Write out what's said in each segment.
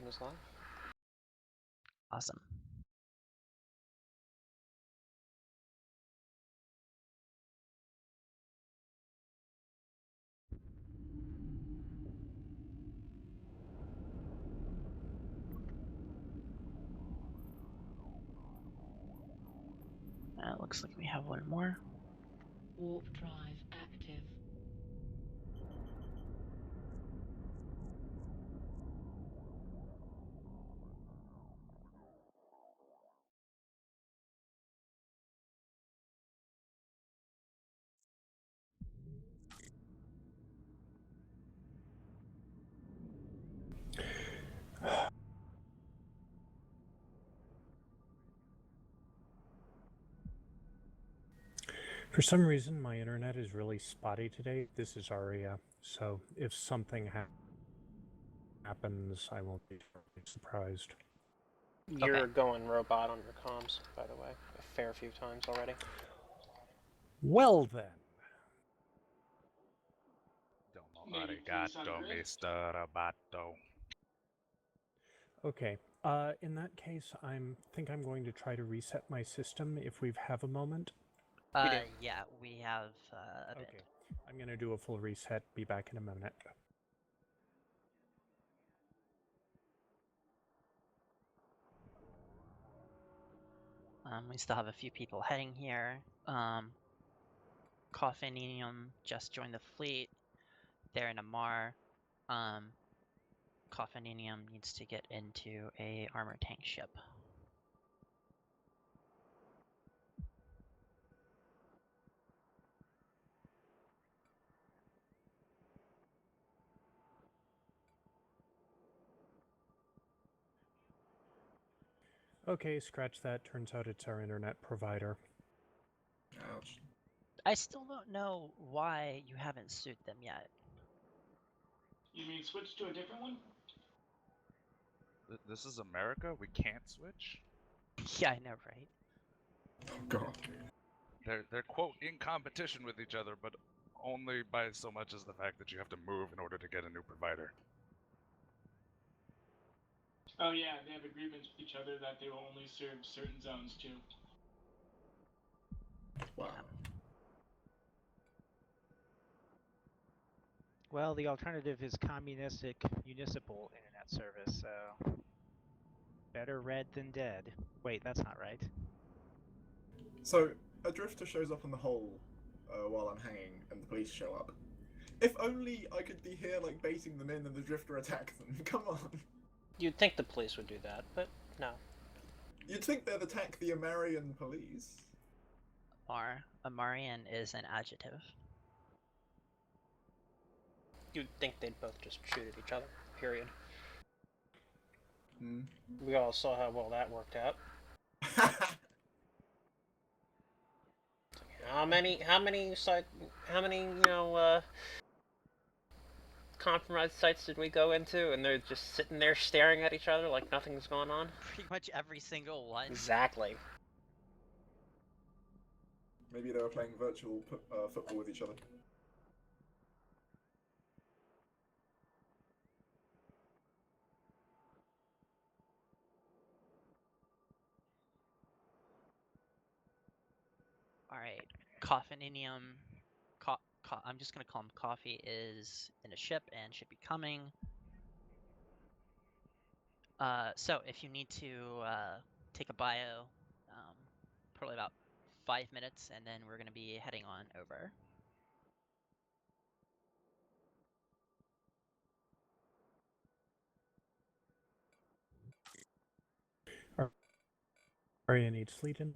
is live. Awesome. Looks like we have one more. Warp drive active. For some reason, my internet is really spotty today. This is Aria, so if something happens, I won't be surprised. You're going robot on your comms, by the way, a fair few times already. Well then. Domo arigato, Mr. Roboto. Okay, in that case, I think I'm going to try to reset my system if we have a moment. Yeah, we have a bit. Okay, I'm going to do a full reset, be back in a minute. We still have a few people heading here. Coffinium just joined the fleet. They're in a Mar. Coffinium needs to get into a armor tank ship. Okay, scratch that. Turns out it's our internet provider. Ouch. I still don't know why you haven't sued them yet. You mean switch to a different one? This is America? We can't switch? Yeah, I know, right? Oh god. They're quote in competition with each other, but only by so much as the fact that you have to move in order to get a new provider. Oh yeah, they have agreements with each other that they will only serve certain zones too. Wow. Well, the alternative is communistic municipal internet service, so better red than dead. Wait, that's not right. So, a drifter shows up on the hole while I'm hanging, and the police show up. If only I could be here, like, baiting them in and the drifter attacks them. Come on. You'd think the police would do that, but no. You'd think they'd attack the American police. Amarian is an adjective. You'd think they'd both just shoot at each other, period. Hmm. We all saw how well that worked out. How many, compromised sites did we go into, and they're just sitting there staring at each other like nothing's going on? Pretty much every single one. Exactly. Maybe they were playing virtual football with each other. Alright, Coffinium, I'm just gonna call him Coffee, is in a ship and should be coming. So if you need to take a bio, probably about 5 minutes, and then we're gonna be heading on over. Aria needs fleet in.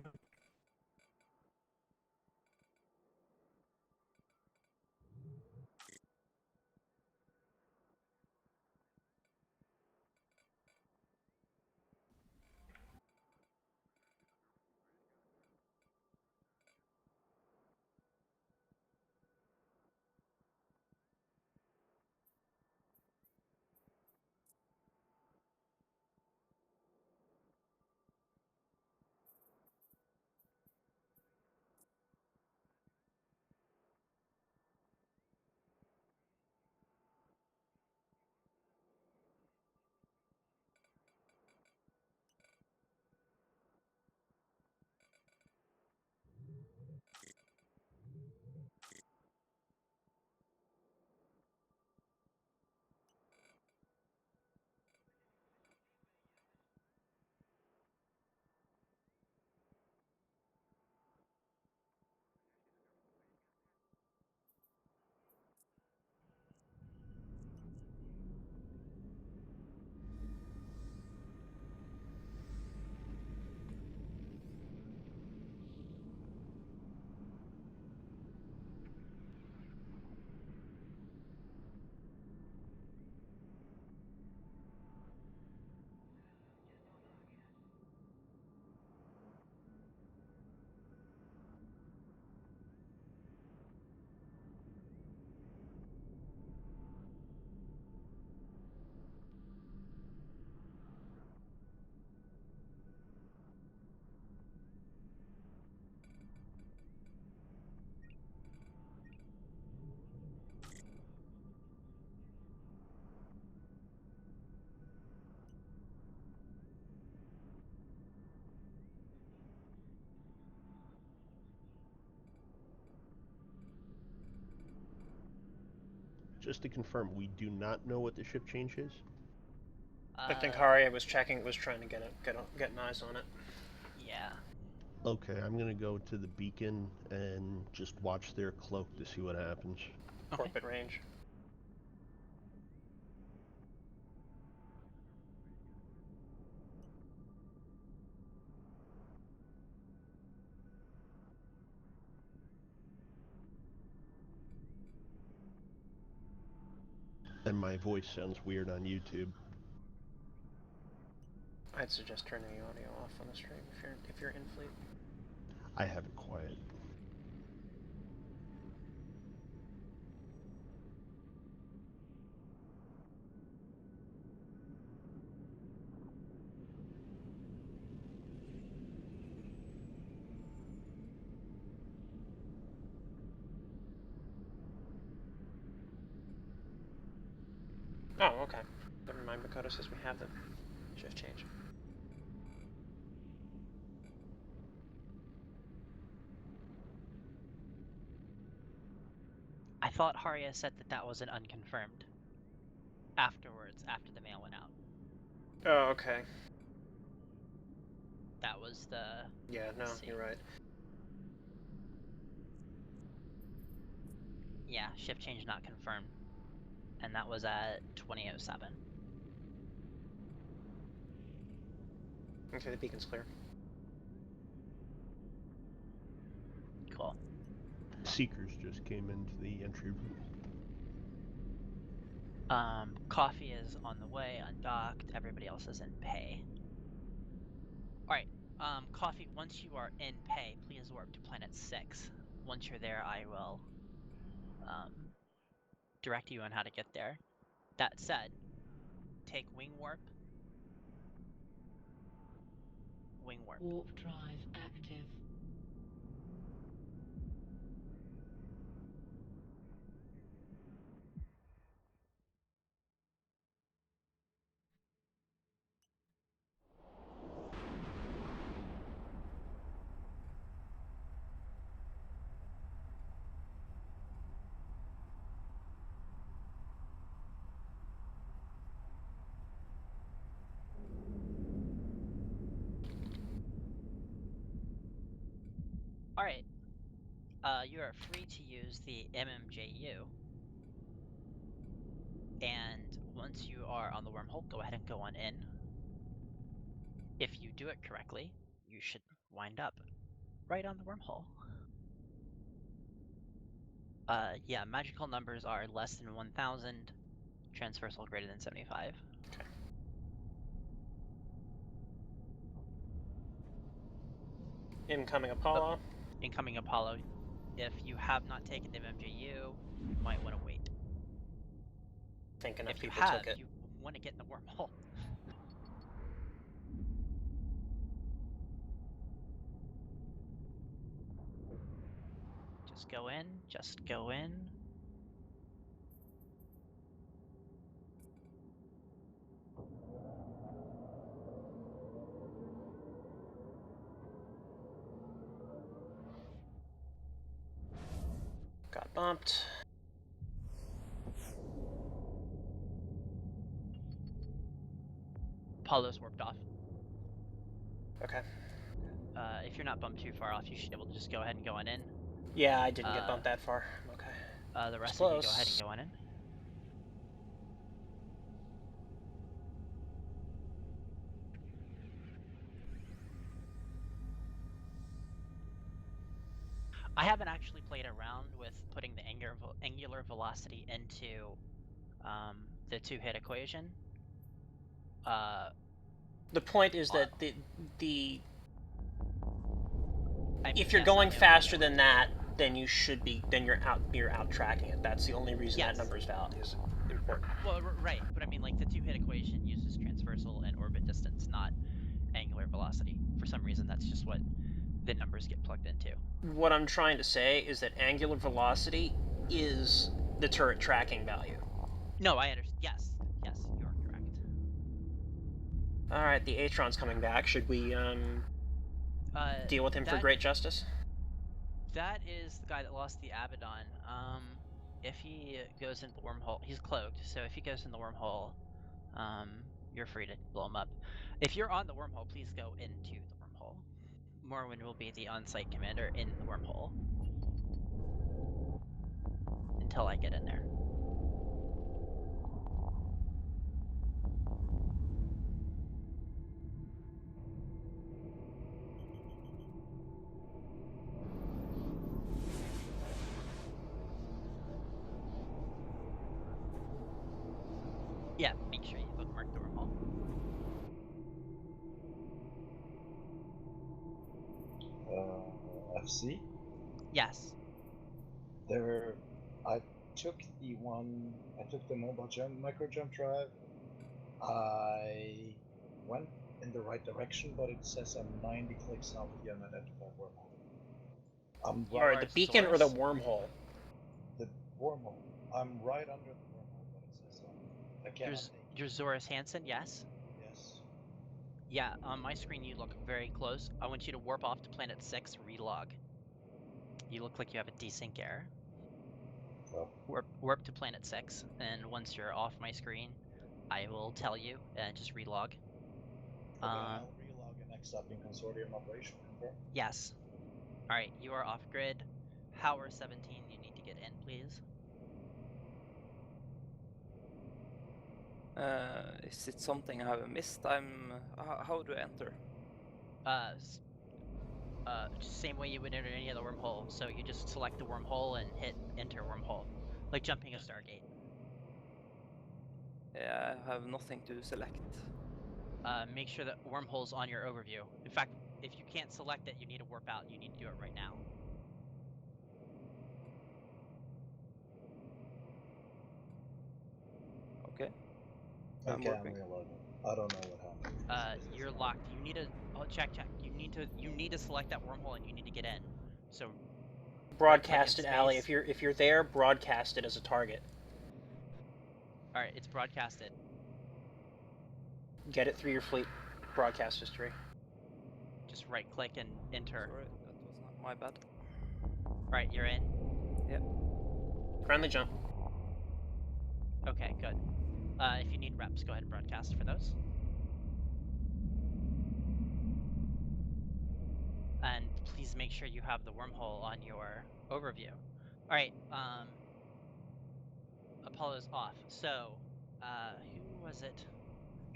just to confirm, we do not know what the ship change is? I think Haria was trying to get eyes on it. Yeah. Okay, I'm gonna go to the beacon and just watch their cloak to see what happens. Okay. Orbit range. And my voice sounds weird on YouTube. I'd suggest turning the audio off on the stream if you're in fleet. I have it quiet. Oh, okay. Never mind, Makoto says we have the shift change. I thought Haria said that was an unconfirmed. Afterwards, after the mail went out. Oh, okay. That was the... Yeah, no, you're right. Yeah, shift change not confirmed. And that was at 20:07. Okay, the beacon's clear. Cool. Seekers just came into the entry room. Coffee is on the way, undocked. Everybody else is in pay. Alright, Coffee, once you are in pay, please warp to Planet 6. Once you're there, I will, direct you on how to get there. That said, take wing warp. Wing warp. Warp drive active. Alright. You are free to use the MMJU. And once you are on the wormhole, go ahead and go on in. If you do it correctly, you should wind up right on the wormhole. Yeah, magical numbers are less than 1,000, transversal greater than 75. Okay. Incoming Apollo. Incoming Apollo. If you have not taken the MMJU, you might want to wait. I think enough If you people have, took it. you want to get in the wormhole. Just go in, just go in. Got bumped. Apollo's warped off. Okay. If you're not bumped too far off, you should be able to just go ahead and go on in. Yeah, I didn't get bumped that far. Okay. The rest of you go ahead and go on in. I haven't actually played around with putting the angular velocity into the two-hit equation. The point is that if you're yes, going I know. faster than that, then you're out tracking it. That's the only reason Yes. that number's valid is important. Well, right, but I mean, like, the two-hit equation uses transversal and orbit distance, not angular velocity. For some reason, that's just what the numbers get plugged into. What I'm trying to say is that angular velocity is the turret tracking value. No, I understand. Yes, you are correct. All right, the Atron's coming back. Should we deal with him for great justice? That is the guy that lost the Abaddon. if he goes into the wormhole, he's cloaked, so if he goes in the wormhole, you're free to blow him up. If you're on the wormhole, please go into the wormhole. Morwen will be the on-site commander in the wormhole until I get in there. Yeah, make sure you bookmark the wormhole. FC. Yes. There, I took the mobile micro jump drive. I went in the right direction, but it says I'm 90 clicks south of the unidentified wormhole. I'm Or right. the beacon or the Source? wormhole? The wormhole. I'm right under the wormhole, but it says I cannot take. You're Zoris Hansen, yes? Yes. Yeah, on my screen you look very close. I want you to warp off to planet 6, relog. You look like you have a desync error. Well, Warp to planet 6, and once you're off my screen, I will tell you, and just relog. okay, I'll relog and next up in consortium operation. Confirm. Yes. Alright, you are off grid. Power 17, you need to get in, please. Is it something I have missed? How do I enter? Just same way you would enter any other wormhole. So you just select the wormhole and hit enter wormhole, like jumping a Stargate. Yeah, I have nothing to select. Make sure that wormhole's on your overview. In fact, if you can't select it, you need to warp out. You need to do it right now. Okay. Okay, I'm warping. reloading. I don't know what happened. You're locked. You need to check. You need to select that wormhole and you need to get in. So Broadcast right-click it, in Ali. space. If you're there, broadcast it as a target. All right, it's broadcasted. Get it through your fleet broadcast history. Just right click and enter. Sorry, that was not my bad. Right, you're in. Friendly jump. Okay, good. If you need reps, go ahead and broadcast for those. And please make sure you have the wormhole on your overview. All right, Apollo's off. So, who was it?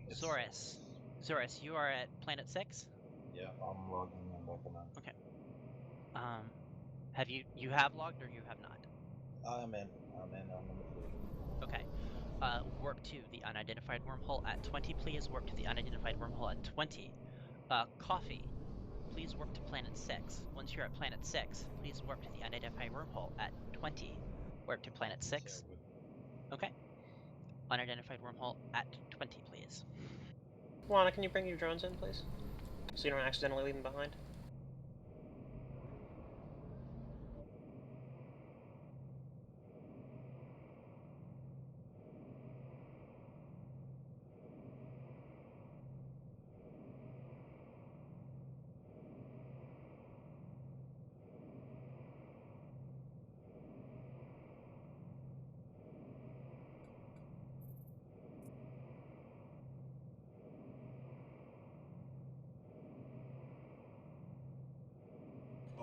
It's Zoris. Zoris, you are at Planet 6? Yeah, I'm logging in back now. Okay. Have you have logged or you have not? I'm in on the fleet. Okay. Warp to the unidentified wormhole at 20, please. Warp to the unidentified wormhole at 20. Coffee, please warp to Planet 6. Once you're at Planet 6, please warp to the unidentified wormhole at 20. Warp to Planet 6. Okay. Unidentified wormhole at 20, please. Lana, can you bring your drones in, please? So you don't accidentally leave them behind.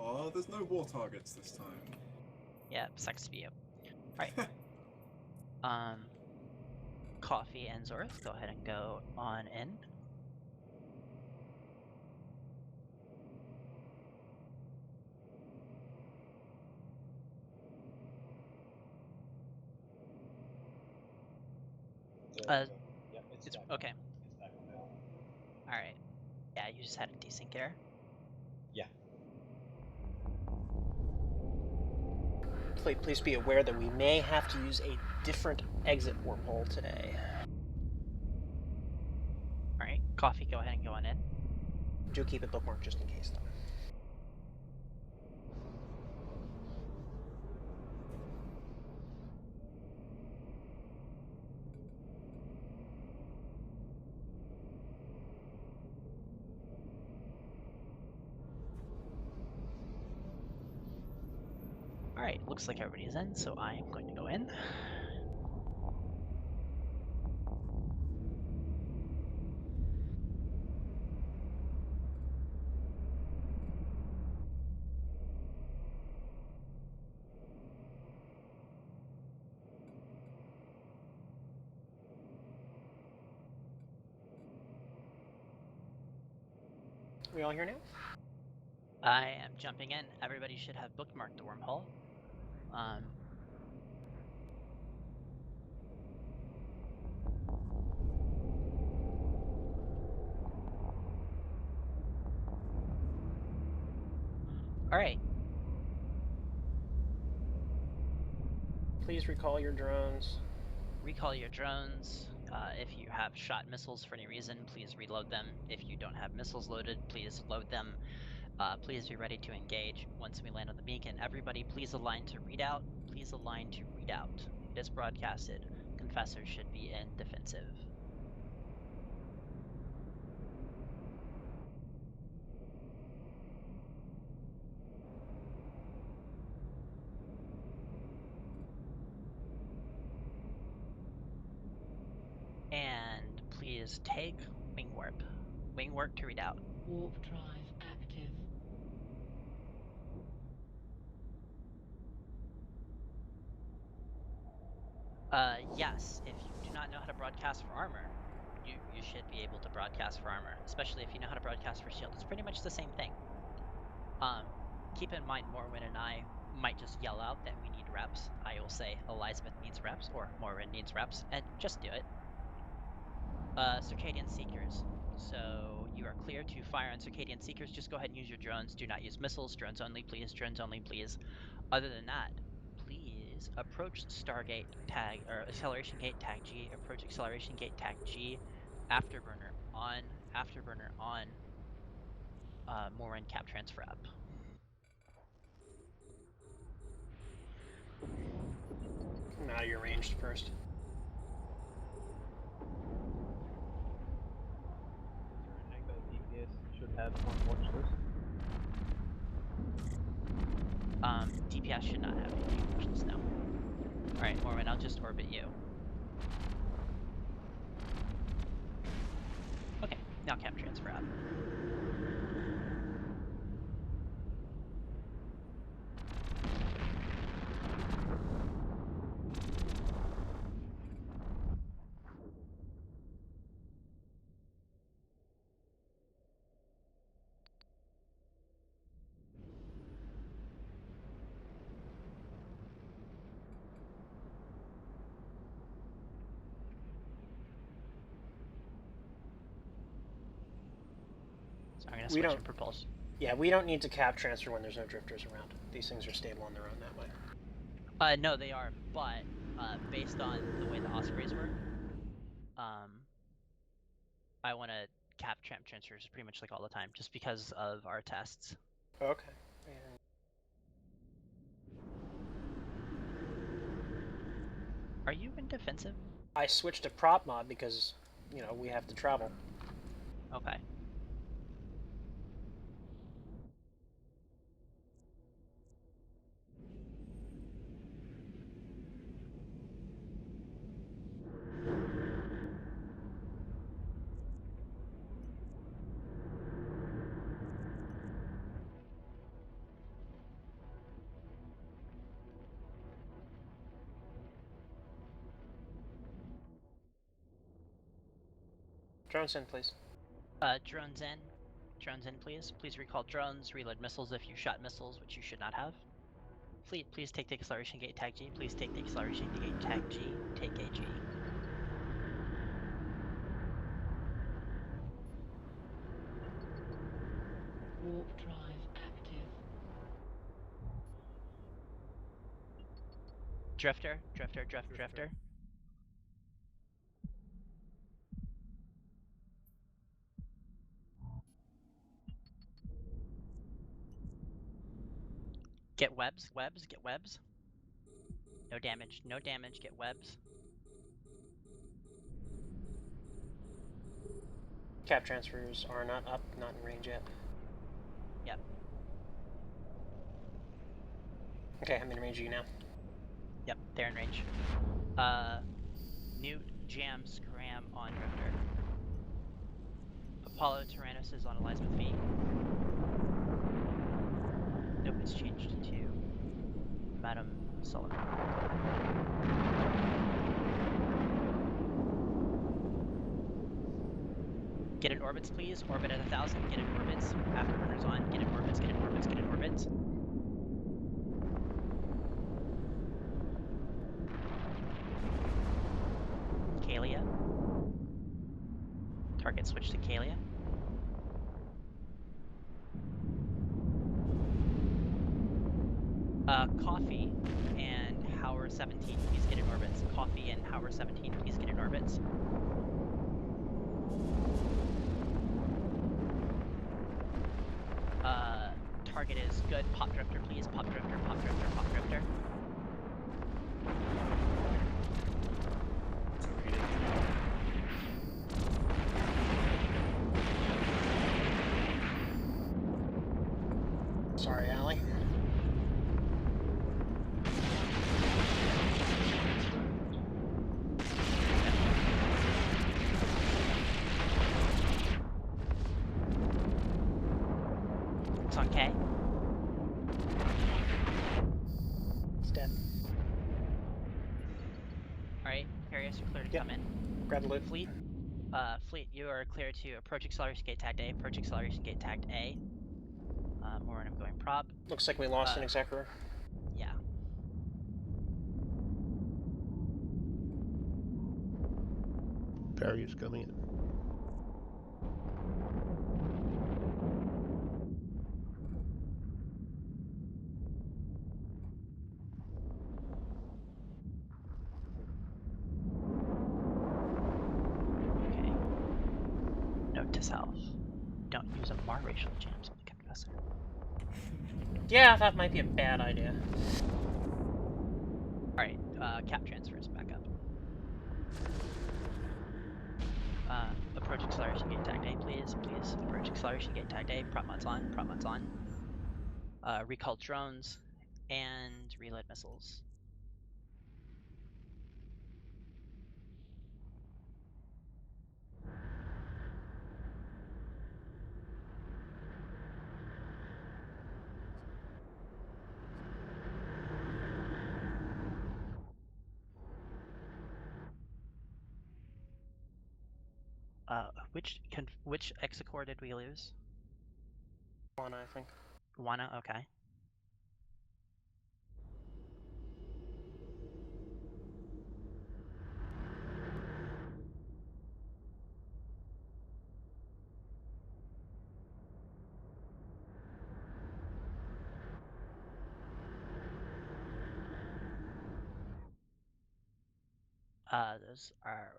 Oh, there's no war targets this time. Yeah, sucks to be you. Alright. Coffee and Zorth, go ahead and go on in. Yeah, it's back okay. It's back on the overview. Alright. Yeah, you just had a desync error. Yeah. Please be aware that we may have to use a different exit wormhole today. Alright, Coffee, go ahead and go on in. Do keep it bookmarked just in case, though. Alright. Alright, looks like everybody's in, so I am going to go in. We all here now? I am jumping in. Everybody should have bookmarked the wormhole. Alright. Please recall your drones. Recall your drones. If you have shot missiles for any reason, please reload them. If you don't have missiles loaded, please load them. Please be ready to engage once we land on the beacon. Everybody, please align to Redoubt. Please align to Redoubt. It is broadcasted. Confessor should be in defensive. And please take wing warp. Wing warp to Redoubt. Warp drive active. Yes, if you do not know how to broadcast for armor, you should be able to broadcast for armor, especially if you know how to broadcast for shield. It's pretty much the same thing. Keep in mind, Morwin and I might just yell out that we need reps. I will say Elizabeth needs reps, or Morwin needs reps, and just do it. Circadian Seekers. So you are clear to fire on Circadian Seekers. Just go ahead and use your drones. Do not use missiles. Drones only, please. Drones only, please. Other than that, please approach Stargate tag, or acceleration gate tag G. Approach acceleration gate tag G. Afterburner on. Afterburner on. Morin cap transfer up. Now you're ranged first. Should have on watch list. DPS should not have any watch list now. Alright, Morwin, I'll just orbit you. Okay, now cap transfer up. So I'm gonna switch in propulsion. Yeah, we don't need to cap transfer when there's no drifters around. These things are stable on their own that way. No, they are, but based on the way the Ospreys work, I want to cap transfers pretty much like all the time, just because of our tests. Okay. Are you in defensive? I switched to prop mod because, you know, we have to travel. Okay. Drones in, please. Drones in. Drones in, please. Please recall drones, reload missiles if you shot missiles, which you should not have. Fleet, please take the acceleration gate tag G. Please take the acceleration gate tag G. Take AG. Warp drive active. Drifter, drifter, drifter. Get webs, get webs. No damage, get webs. Cap transfers are not up, not in range yet. Yep. Okay, I'm in range of you now. Yep, they're in range. Newt, Jam, Scram on Drifter. Apollo Tyrannus is on Elizabeth V. Nope, it's changed to Madam Seyllin. Get in orbits, please. Orbit at 1,000. Get in orbits. Afterburners on. Get in orbits, get in orbits, get in orbits. Kalia. Target switch to Kalia. Coffee and Howard 17, please get in orbits. Coffee and Howard 17, please get in orbits. Target is good. Pop Drifter, please. Pop Drifter, Pop Drifter, Pop Drifter. Sorry, Allie. It's on K. It's dead. Alright, Carius, you're clear to Yep. come in. Grab the loot. Fleet, Fleet, you are clear to approach acceleration gate tagged A. Approach acceleration gate tagged A. Momentum going prop. Looks like we lost an executor. Yeah. Barrier's coming in. Okay. Note to self. Don't use a Mar racial jams on the Confessor. Yeah, that might be a bad idea. Alright, cap transfers back up. Approach acceleration gate tagged A, please. Please approach acceleration gate tagged A. Prop mods on, prop mods on. Recall drones and reload missiles. Which Execore did we lose? One, I think. Wana, okay. Those are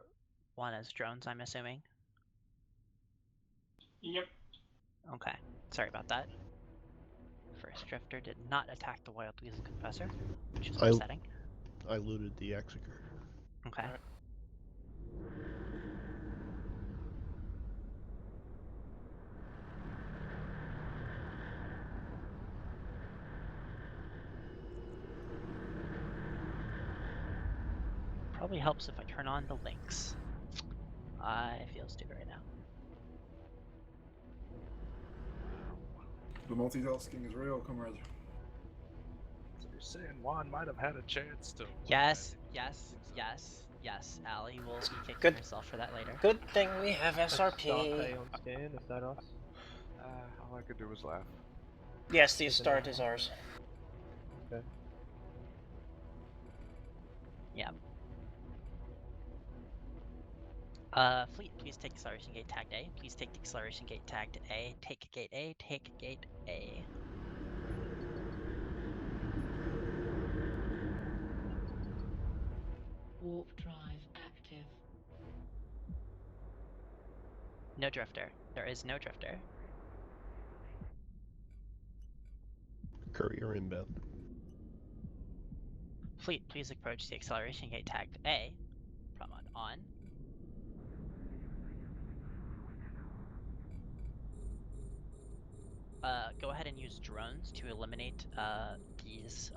Wana's drones, I'm assuming. Yep. Okay, sorry about that. First Drifter did not attack the Wild Weasel Confessor, which is upsetting. I looted the Executor. Okay. Alright. Probably helps if I turn on the links. I feel stupid right now. The multitasking is real, comrade. So you're saying Juan might have had a chance to. Yes, yes, yes, yes. Allie will be kicking Good. herself for that later. Good thing we have SRP. on stand, is that us? All I could do was laugh. Yes, the start is ours. Okay. Yeah. Fleet, please take acceleration gate tagged A. Please take the acceleration gate tagged A. Take gate A. Take gate A. Warp drive active. No drifter. There is no drifter. Courier inbound. Fleet, please approach the acceleration gate tagged A. Promod on. Go ahead and use drones to eliminate these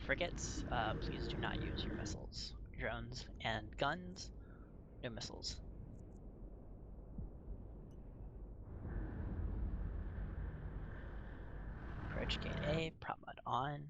frigates, please do not use your missiles. Drones and guns, no missiles. Approach gate A, prop mod on.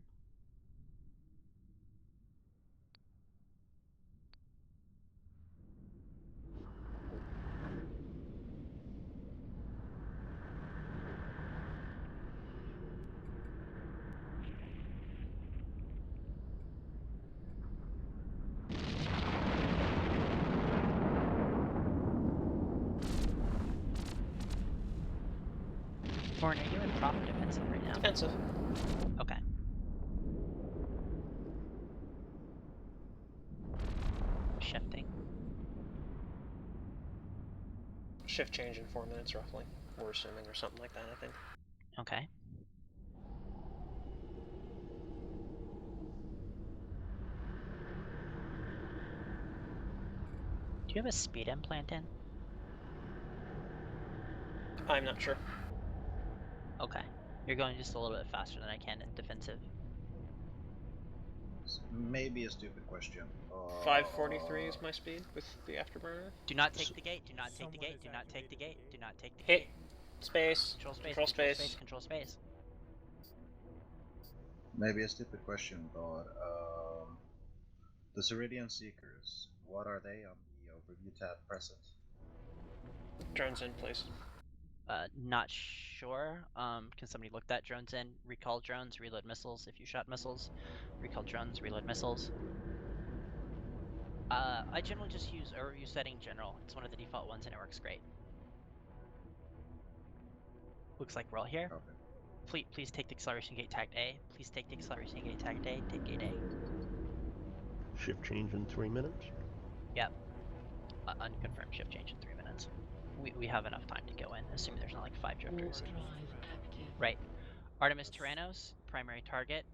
Morn, are you in prop or defensive right now? Defensive. Okay. Shifting. Shift change in 4 minutes, roughly. We're assuming, or something like that, I think. Okay. Do you have a speed implant in? I'm not sure. Okay. You're going just a little bit faster than I can in defensive. Maybe a stupid question. 543 is my speed with the afterburner. Do not take the gate, do not take the gate, do not take the gate, do not take the Hit. gate. Space. Control space, Control control space. space, control space. Maybe a stupid question, but the Ceridian Seekers, what are they on the overview tab present? Drones in place. Not sure. Can somebody look that drones in? Recall drones, reload missiles if you shot missiles. Recall drones, reload missiles. I generally just use overview setting general. It's one of the default ones and it works great. Looks like we're all here. Okay. Please take the acceleration gate tagged A. Please take the acceleration gate tagged A. Take gate A. Shift change in 3 minutes. Yep. Unconfirmed shift change in 3 minutes. We have enough time to go in, assuming there's not like 5 drifters. Drive active. Right. Artemis Tyrannos, primary target.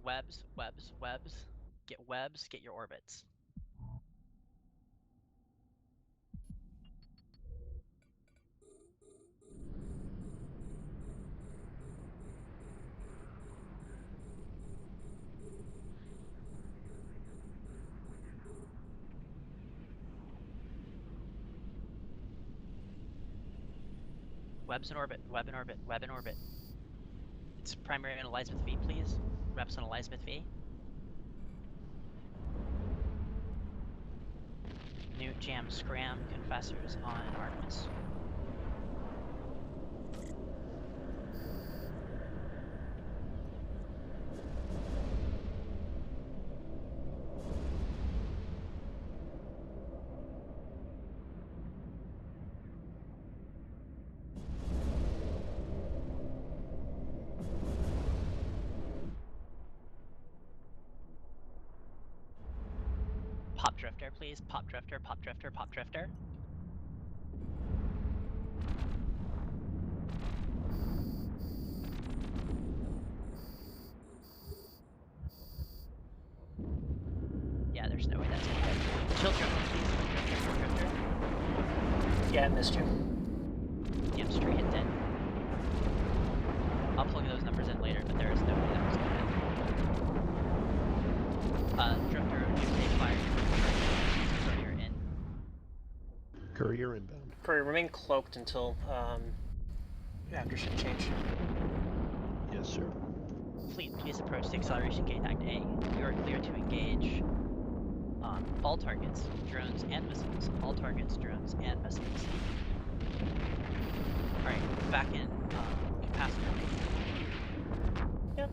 Webs, webs, webs. Get webs, get your orbits. Webs in orbit, web in orbit, web in orbit. It's primary on Elizabeth V, please. Reps on Elizabeth V. Newt, Jam, Scram, Confessors on Artemis. Pop drifter, please. Pop drifter, pop drifter, pop drifter. Yeah, there's no way that's gonna hit. Chill drifter, please. Drifter, drifter. Yeah, I missed you. Yep, straight hit dead. I'll plug those numbers in later, but there is no way that was gonna hit. Drifter, take fire. Courier in. Courier inbound. Courier, remain cloaked until after shift change. Yes, sir. Fleet, please approach the acceleration gate act A. You are clear to engage all targets, drones and missiles. All targets, drones and missiles. Alright, back in capacitor. Yep.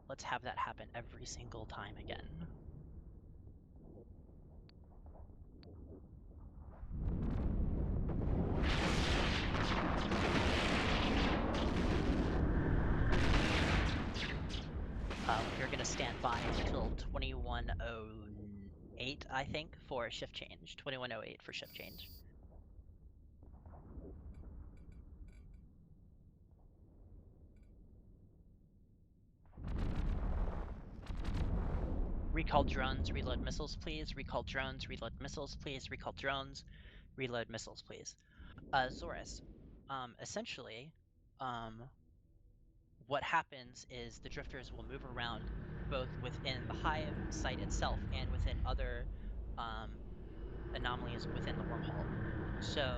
Let's have that happen every single time again. We're gonna stand by until 2108, I think, for shift change. 2108 for shift change. Recall drones, reload missiles, please. Recall drones, reload missiles, please. Recall drones, reload missiles, please. Zorus, essentially, what happens is the drifters will move around both within the hive site itself and within other anomalies within the wormhole. So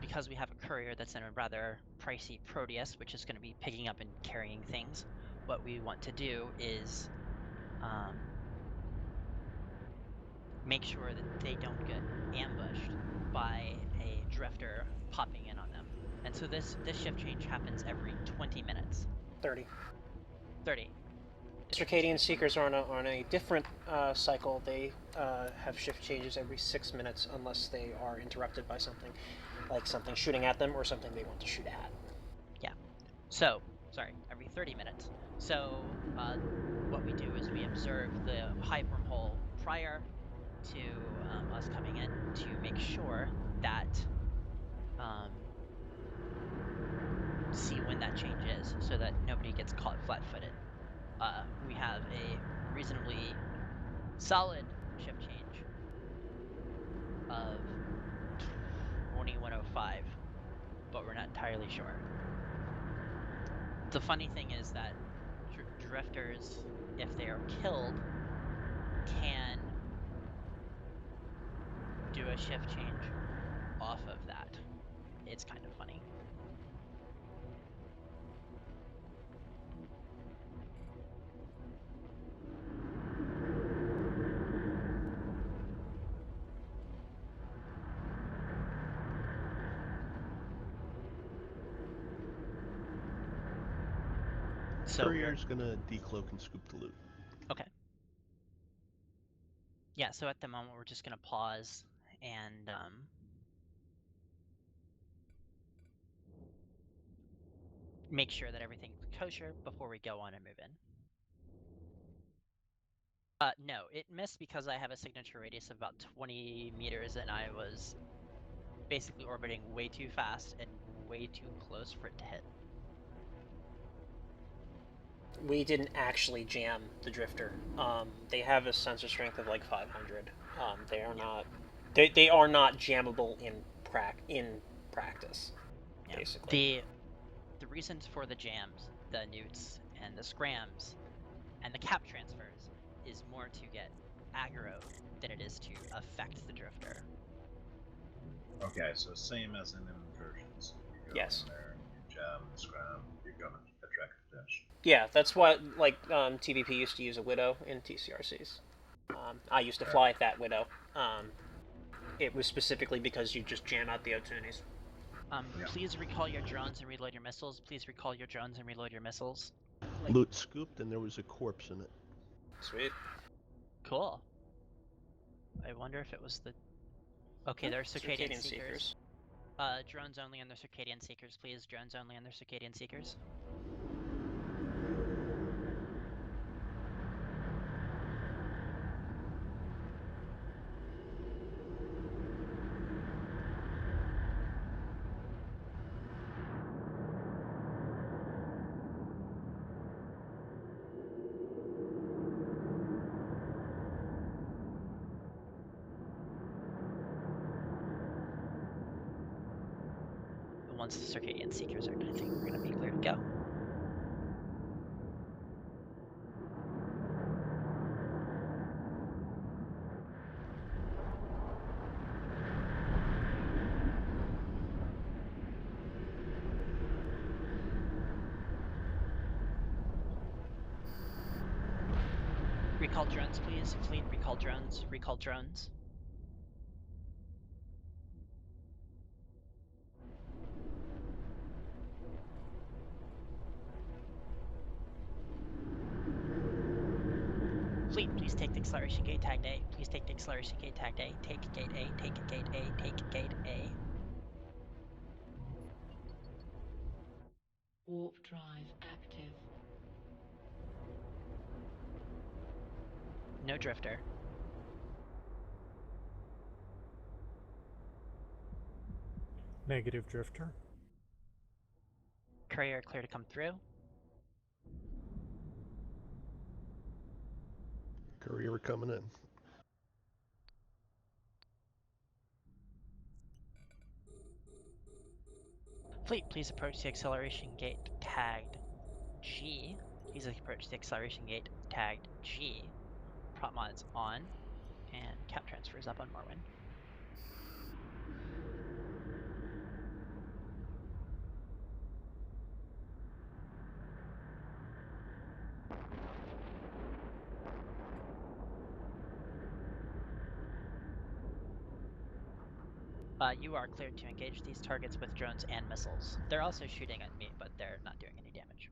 because we have a courier that's in a rather pricey Proteus, which is going to be picking up and carrying things, what we want to do is make sure that they don't get ambushed by a drifter popping in on them. And so this shift change happens every 20 minutes. 30. 30. Circadian Seekers are on a different cycle. They have shift changes every 6 minutes unless they are interrupted by something, like something shooting at them or something they want to shoot at. Yeah. So, sorry, every 30 minutes. So what we do is we observe the hive wormhole prior to us coming in to make sure that see when that change is so that nobody gets caught flat-footed. We have a reasonably solid shift change of 2105, but we're not entirely sure. The funny thing is that drifters, if they are killed, can do a shift change off of that. It's kind of funny. So Courier's gonna decloak and scoop the loot. Okay. Yeah, so at the moment we're just gonna pause and make sure that everything's kosher before we go on and move in. No, it missed because I have a signature radius of about 20 meters and I was basically orbiting way too fast and way too close for it to hit. We didn't actually jam the drifter. They have a sensor strength of like 500. They are not. They are not jammable in practice. Yeah. Basically. The reasons for the jams, the newts and the scrams, and the cap transfers is more to get aggro than it is to affect the drifter. Okay, so same as in incursions. You go Yes. in there and you jam and scram, you're gonna attract attention. Yeah, that's what TVP used to use a Widow in TCRCs. I used to fly that Widow. It was specifically because you just jam out the O-tunis. Please recall your drones and reload your missiles. Please recall your drones and reload your missiles. Loot scooped and there was a corpse in it. Sweet. Cool. I wonder if it was the... Okay, there are Circadian Seekers. Drones only on the Circadian Seekers, please. Drones only on the Circadian Seekers. Once the Circadian Seekers are done, I think we're going to be clear to go. Recall drones, please. Fleet, recall drones. Recall drones. Fleet, please take the acceleration gate tagged A. Please take the acceleration gate tagged A. Take gate A, take gate A, take gate A. Warp drive active. No drifter. Negative drifter. Courier clear to come through. Courier coming in. Fleet, please approach the acceleration gate tagged G. Please approach the acceleration gate tagged G. Prop mods on, and cap transfers up on Morwen. You are cleared to engage these targets with drones and missiles. They're also shooting at me, but they're not doing any damage.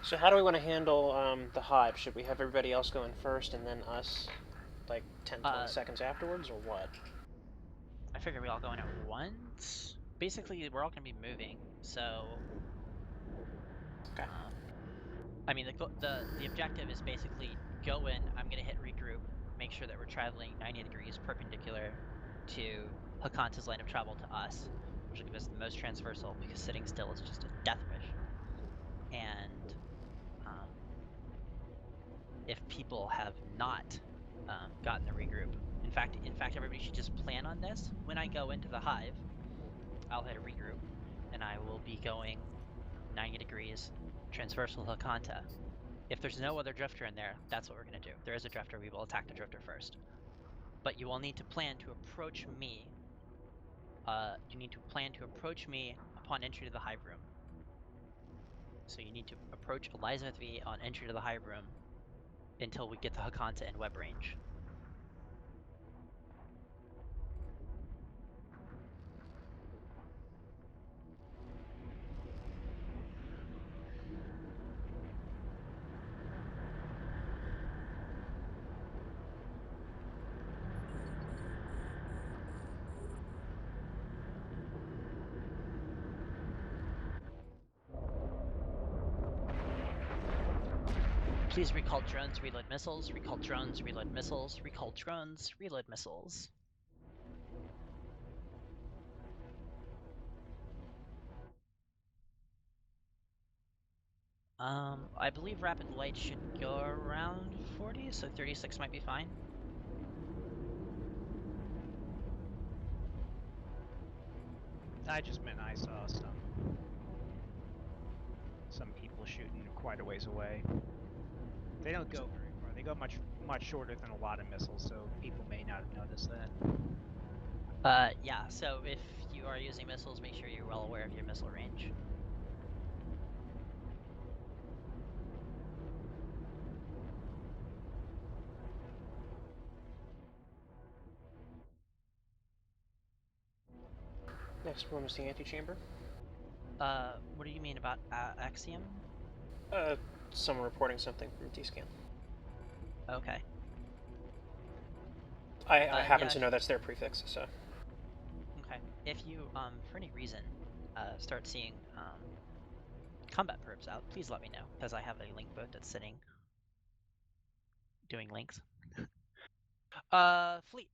So how do we want to handle the hive? Should we have everybody else going first and then us, like 10, 20 seconds afterwards, or what? I figure we all go in at once. Basically, we're all going to be moving, so... Okay. I mean, the objective is basically go in, I'm going to hit regroup, make sure that we're traveling 90 degrees perpendicular to Hakanta's line of travel to us, which will give us the most transversal, because sitting still is just a death wish. And if people have not gotten the regroup, in fact, everybody should just plan on this. When I go into the hive, I'll hit a regroup, and I will be going 90 degrees transversal to Hakanta. If there's no other drifter in there, that's what we're going to do. If there is a drifter, we will attack the drifter first. But you will need to plan to approach me. You need to plan to approach me upon entry to the hive room. So you need to approach Elizabeth V on entry to the hive room until we get the Hakanta in web range. Please recall drones, reload missiles, recall drones, reload missiles, recall drones, reload missiles. I believe rapid light should go around 40, so 36 might be fine. I just meant I saw some people shooting quite a ways away. They don't go very far. They go much shorter than a lot of missiles, so people may not have noticed that. Yeah, so if you are using missiles, make sure you're well aware of your missile range. Next one is the antechamber. What do you mean about Axiom? Someone reporting something from T-Scan. Okay. I happen to know that's their prefix, so. Okay. If you, for any reason, start seeing combat perps out, please let me know, because I have a link boat that's sitting doing links. Fleet,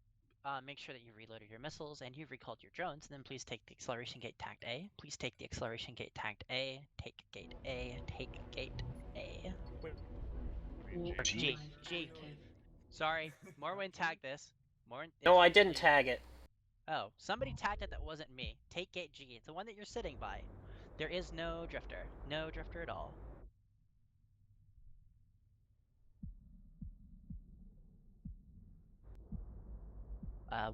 make sure that you've reloaded your missiles and you've recalled your drones, and then please take the acceleration gate tagged A. Please take the acceleration gate tagged A. Take gate A. Take gate A. G. Sorry, Morwen tagged this. No, I didn't tag it. Oh, somebody tagged it that wasn't me. Take gate G. It's the one that you're sitting by. There is no drifter. No drifter at all.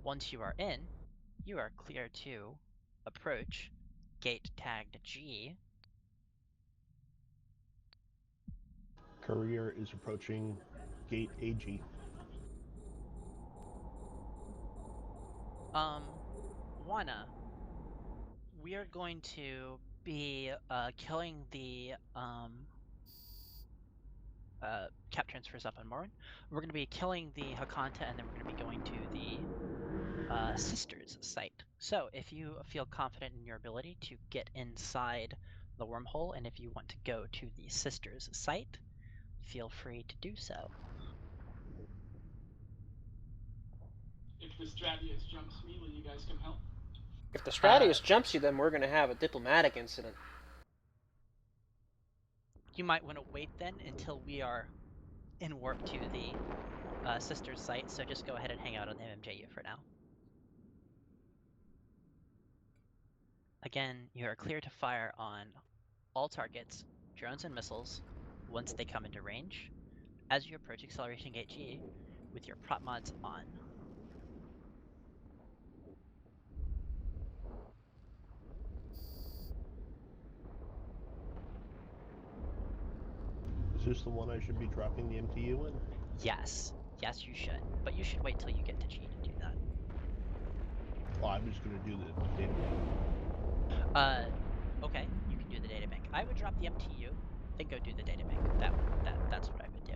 Once you are in, you are clear to approach gate tagged G. Courier is approaching gate AG. Wana, we are going to be killing the cap transfers up on Morin. We're going to be killing the Hakanta, and then we're going to be going to the Sisters site. So if you feel confident in your ability to get inside the wormhole, and if you want to go to the Sisters site, feel free to do so. If the Stratius jumps me, will you guys come help? If the Stratius jumps you, then we're going to have a diplomatic incident. You might want to wait then until we are and warp to the sister's site, so just go ahead and hang out on the MMJU for now. Again, you are clear to fire on all targets, drones and missiles, once they come into range, as you approach acceleration gate G with your prop mods on. Is this the one I should be dropping the MTU in? Yes. Yes, you should. But you should wait till you get to G to do that. Oh, I'm just gonna do the data bank. Okay, you can do the data bank. I would drop the MTU, then go do the data bank. That's what I would do.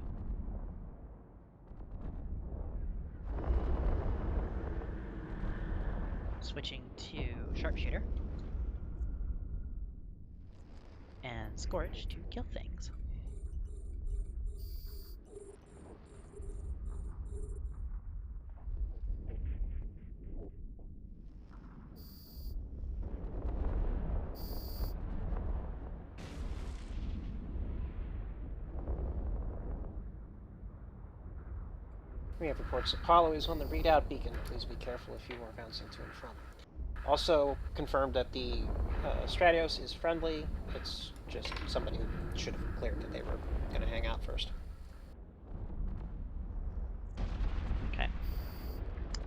Switching to Sharpshooter. And Scorch to kill things. We have reports Apollo is on the Redoubt beacon. Please be careful if you are bouncing to and from. Also confirmed that the Stratios is friendly. It's just somebody who should have cleared that they were going to hang out first. Okay.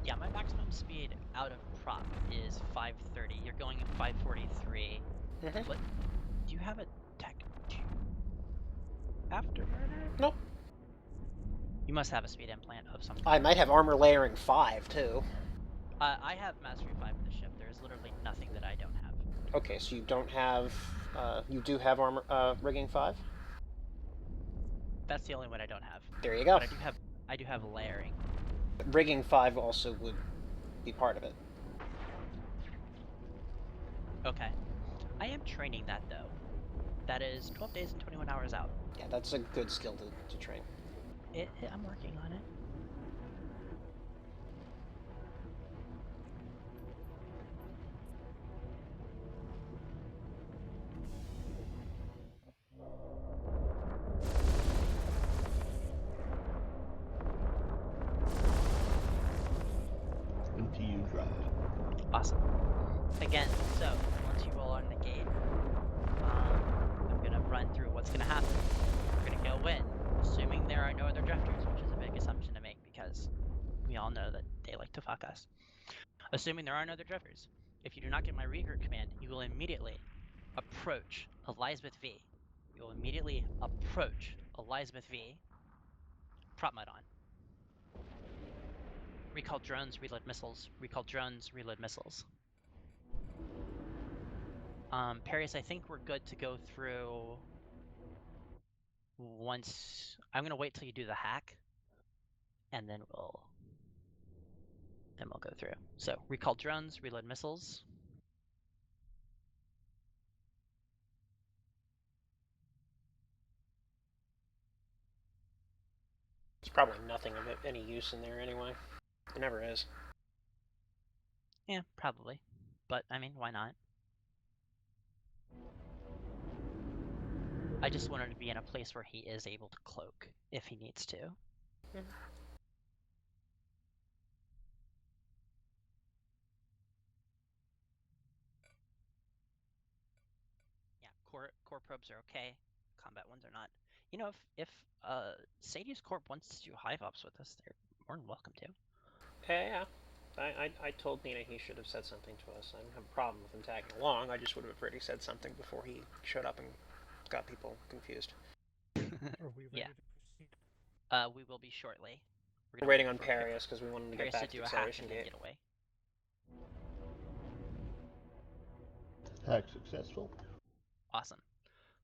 Yeah, my maximum speed out of prop is 530. You're going at 543. Mm-hmm. What? Do you have a tech 2 afterburner? Nope. You must have a speed implant of some I kind. might have armor layering 5 too. I have mastery 5 of the ship. There's literally nothing that I don't have. Okay, so you don't have. You do have armor rigging 5. That's the only one I don't have. There you go. But I do have layering. Rigging 5 also would be part of it. Okay. I am training that though. That is 12 days and 21 hours out. Yeah, that's a good skill to train. I'm working on it. MTU dropped. Awesome. Again, so once you roll on the gate, I'm gonna run through what's gonna happen. We're gonna go in, assuming there are no other drifters, which is a big assumption to make because we all know that they like to fuck us. Assuming there are no other drifters, if you do not get my regroup command, you will immediately approach Elizabeth V. You will immediately approach Elizabeth V. Prop mod on. Recall drones, reload missiles. Recall drones, reload missiles. Perius, I think we're good to go through once. I'm gonna wait till you do the hack, and then we'll go through. So recall drones, reload missiles. There's probably nothing of any use in there anyway. There never is. Yeah, probably. But I mean, why not? I just wanted to be in a place where he is able to cloak if he needs to. Mm-hmm. Yeah, core probes are okay. Combat ones are not. You know, if Sadie's Corp wants to do hive ops with us, they're more than welcome to. Yeah. I told Nina he should have said something to us. I don't have a problem with him tagging along. I just would have already said something before he showed up and got people confused. Are we ready Yeah. to proceed? We will be shortly. We're waiting on Perius because we want him to get back to do the a hack acceleration and then gate. get away. Hack successful. Awesome.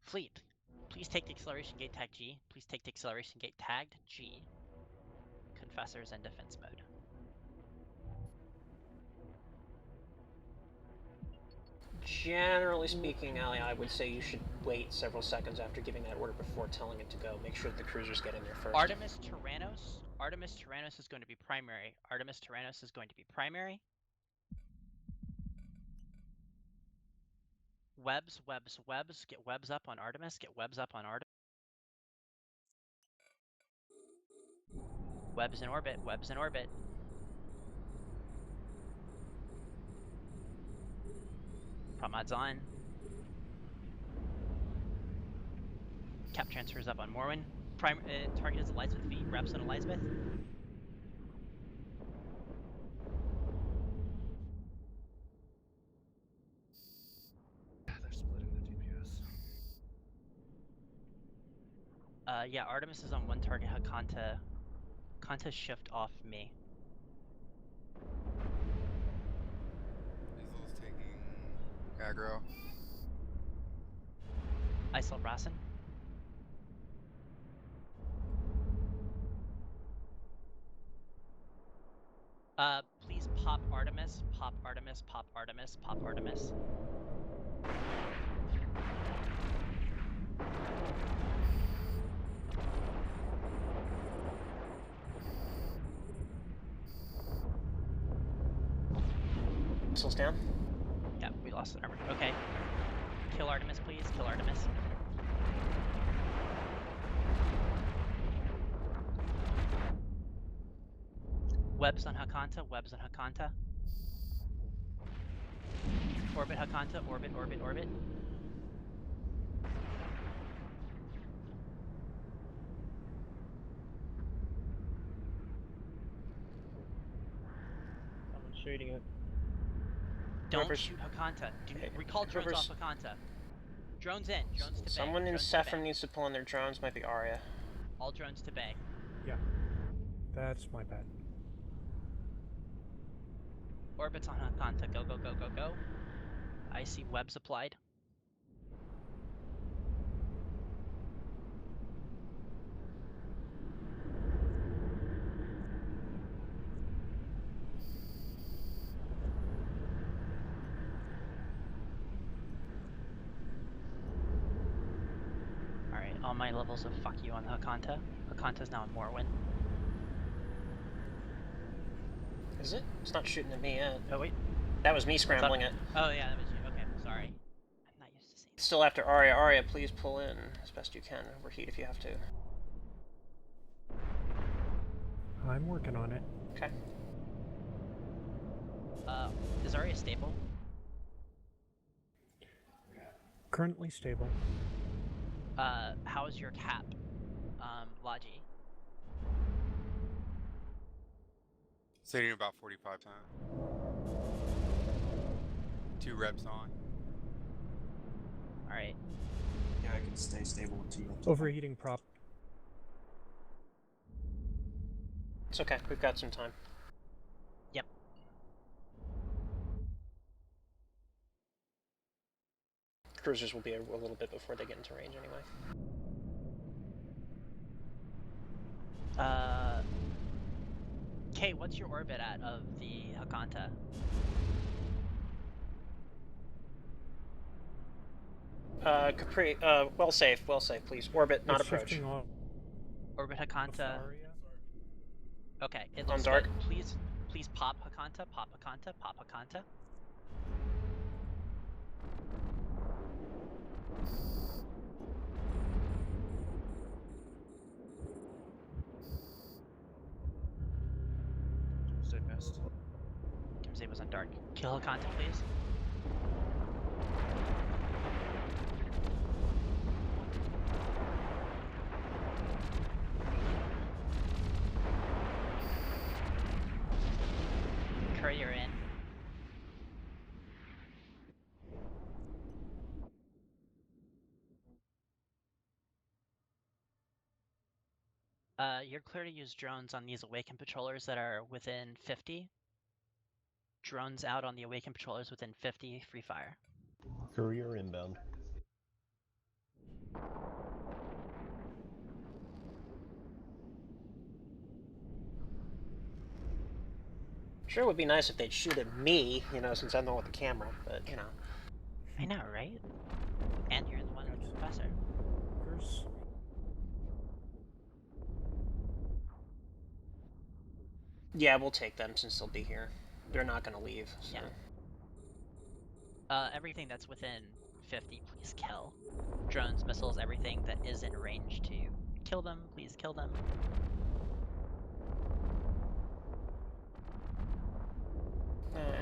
Fleet, please take the acceleration gate tag G. Please take the acceleration gate tagged G. Confessors and defense mode. Generally speaking, Ali, I would say you should wait several seconds after giving that order before telling it to go. Make sure that the cruisers get in there first. Artemis Tyrannos is going to be primary. Artemis Tyrannos is going to be primary. Webs. Get webs up on Artemis. Get webs up on Artemis. Web's in orbit. Web's in orbit. Promod's on. Cap transfers up on Morwen. Target is Elizabeth V. Reps on Elizabeth. They're splitting the DPS. Yeah, Artemis is on one target. Hakanta shift off me. Weasel's taking aggro. Isol Brassen. Please pop Artemis, pop Artemis, pop Artemis, pop Artemis. Missiles down. Yeah, we lost the armor. Okay. Kill Artemis, please. Kill Artemis. Webs on Hakanta. Webs on Hakanta. Orbit Hakanta. Orbit, orbit, orbit. Someone's shooting it. Don't shoot Hakanta. Recall drones off Hakanta. Drones in. Drones to bay. Someone in Sephram needs to pull in their drones. Might be Arya. All drones to bay. Yeah. That's my bad. Orbits on Hakanta. Go, go, go, go, go. I see webs applied. Alright, all my levels of fuck you on Hakanta. Hakanta's now in Morwen. Is it? It's not shooting at me yet. Oh, wait. That was me scrambling it. Oh, yeah, that was you. Okay, sorry. I'm not used to seeing that. Still after Arya. Arya, please pull in as best you can. Overheat if you have to. I'm working on it. Okay. Is Arya stable? Currently stable. How's your cap, Logi? Sitting about 45 times. 2 reps on. Alright. Yeah, I can stay stable with 2 reps. Overheating prop. It's okay. We've got some time. Yep. Cruisers will be a little bit before they get into range anyway. Kate, what's your orbit at of the Hakanta? Capri, well safe, please. Orbit, not approach. Orbit Hakanta. Okay, it On looks dark. good. Please pop Hakanta, pop Hakanta, pop Hakanta. Doomsday missed. Doomsday was on dark. Kill Hakanta, please. Courier in. You're clear to use drones on these Awakened patrollers that are within 50. Drones out on the Awakened patrollers within 50, free fire. Courier inbound. Sure would be nice if they'd shoot at me, you know, since I'm the one with the camera, but, you know. I know, right? And you're the one with the Confessor. Yeah, we'll take them since they'll be here. They're not going to leave, so. Yeah. Everything that's within 50, please kill. Drones, missiles, everything that is in range to kill them, please kill them.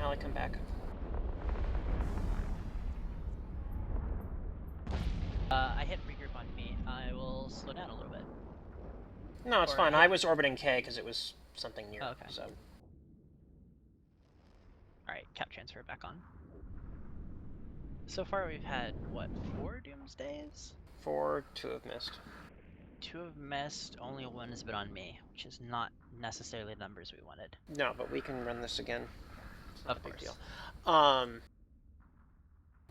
I come back. I hit regroup on me. I will slow down a little bit. No, it's Or fine. hit- I was orbiting K because it was something near. Okay. So. Alright, cap transfer back on. So far we've had, what, 4 doomsdays? 4, 2 have missed. 2 have missed, only 1 has been on me, which is not necessarily the numbers we wanted. No, but we can run this again. It's not Of a big course. deal.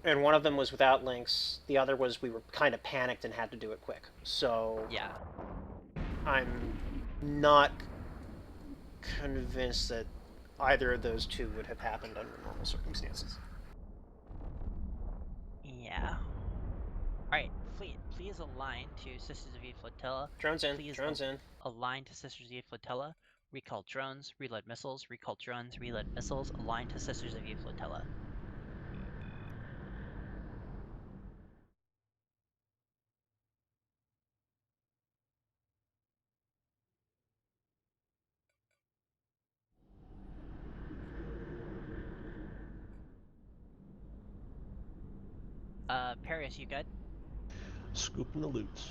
And one of them was without links. The other was we were kind of panicked and had to do it quick. So Yeah. I'm not convinced that either of those two would have happened under normal circumstances. Yeah. Alright, fleet, please align to Sisters of Eve Flotilla. Drones in. Please Drones in. align to Sisters of Eve Flotilla. Recall drones, reload missiles, recall drones, reload missiles, align to Sisters of Eve Flotilla. Paris, you good? Scooping the loots.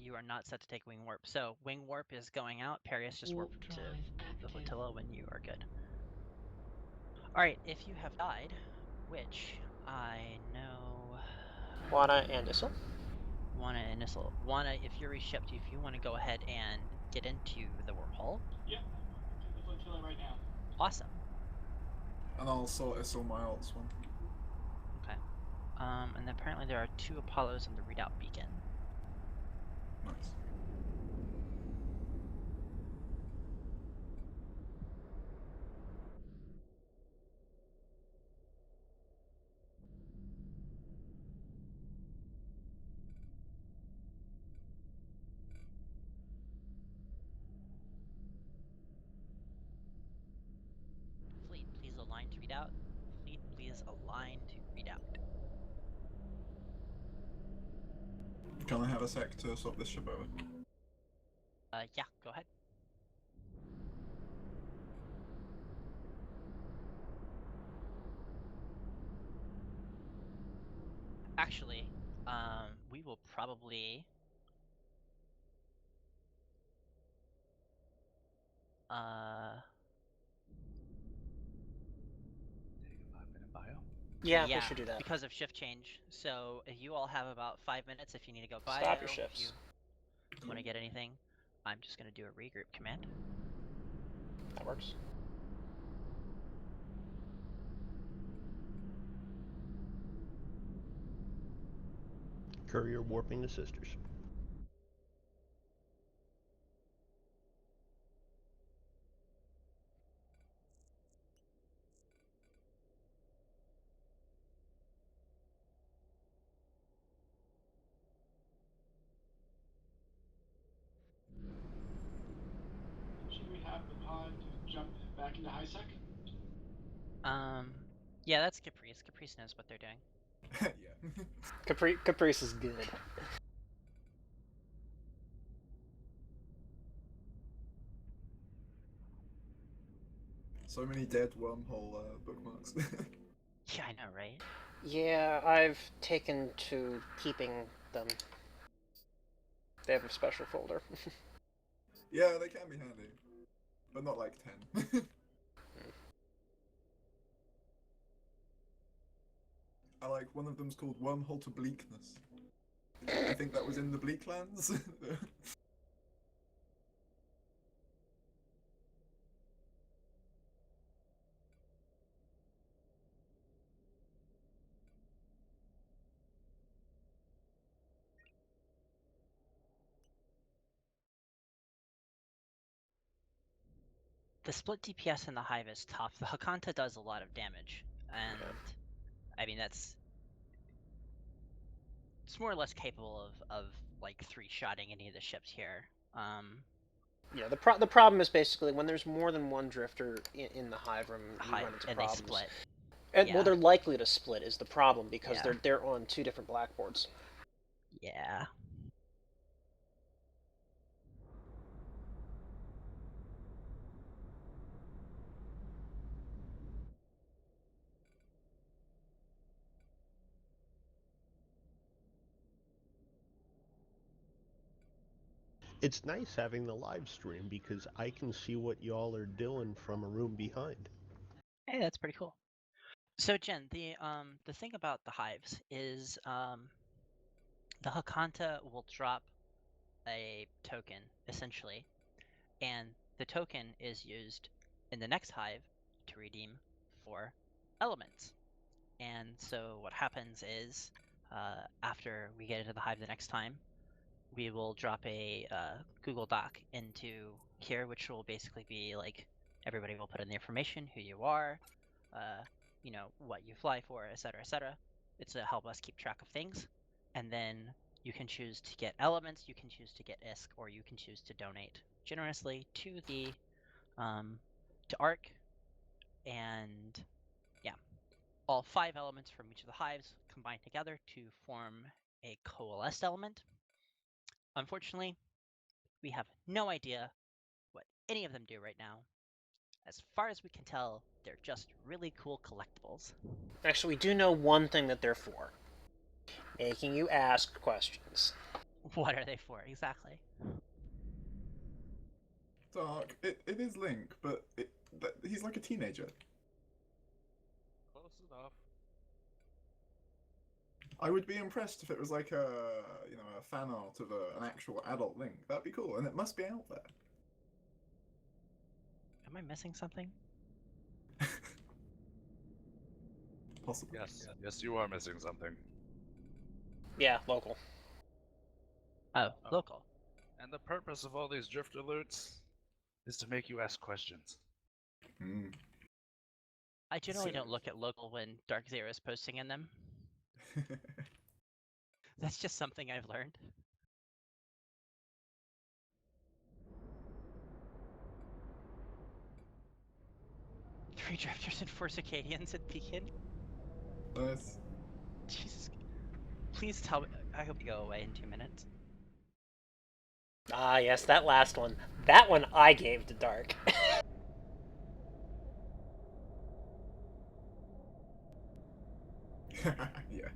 You are not set to take wing warp. So wing warp is going out. Paris just warp to the flotilla when you are good. Alright, if you have died, which I know... Wana and Issel? Wana and Issel. Wana, if you're reshipped, if you want to go ahead and get into the wormhole. Yep, to the flotilla right now. Awesome. And I'll sort Issel my alts one. Okay. And apparently there are 2 Apollos on the Redoubt beacon. Nice. Fleet, please align to Redoubt. Fleet, please align to Redoubt. Can I have a sec to swap this ship over? Yeah, go ahead. Actually, we will probably... Take a 5-minute bio. Yeah, we should do that. Because of shift change. So if you all have about 5 minutes if you need to go bio. Stop your ships. If you want to get anything, I'm just going to do a regroup command. That works. Courier warping the sisters. Should we have the pod jump back into high sec? Yeah, that's Caprice. Caprice knows what they're doing. Yeah. Caprice is good. So many dead wormhole bookmarks. Yeah, I know, right? Yeah, I've taken to keeping them. They have a special folder. Yeah, they can be handy. But not like 10. I like one of them's called Wormhole to Bleakness. I think that was in the Bleaklands. The split DPS in the Hive is tough. The Hakanta does a lot of damage. And, I mean, it's more or less capable of like, 3-shotting any of the ships here. Yeah, the problem is basically when there's more than one drifter in the hive room, you run into and problems. they split. And, Yeah. Well, they're likely to split is the problem because Yeah. they're on 2 different blackboards. Yeah. It's nice having the live stream because I can see what y'all are doing from a room behind. Hey, that's pretty cool. So Jen, the thing about the hives is the Hakanta will drop a token essentially, and the token is used in the next hive to redeem 4 elements. And so what happens is, after we get into the hive the next time, we will drop a Google Doc into here, which will basically be like everybody will put in the information, who you are, you know, what you fly for, etc., etc. It's to help us keep track of things. And then you can choose to get elements, you can choose to get ISK, or you can choose to donate generously to the to ARC. And yeah, all 5 elements from each of the hives combine together to form a coalesced element. Unfortunately, we have no idea what any of them do right now. As far as we can tell, they're just really cool collectibles. Actually, we do know one thing that they're for. Making you ask questions. What are they for, exactly? Dark. It is Link, but he's like a teenager. Close enough. I would be impressed if it was like a fan art of an actual adult Link. That'd be cool, and it must be out there. Am I missing something? Possibly. Yes, you are missing something. Yeah, local. Oh, local. And the purpose of all these drift alerts is to make you ask questions. I generally don't look at local when Dark Zero is posting in them. That's just something I've learned. Three drifters and 4 Cicadians at Beacon. Nice. Jesus. Please tell me. I hope you go away in 2 minutes. Ah, yes, that last one. That one I gave to Dark. Yeah.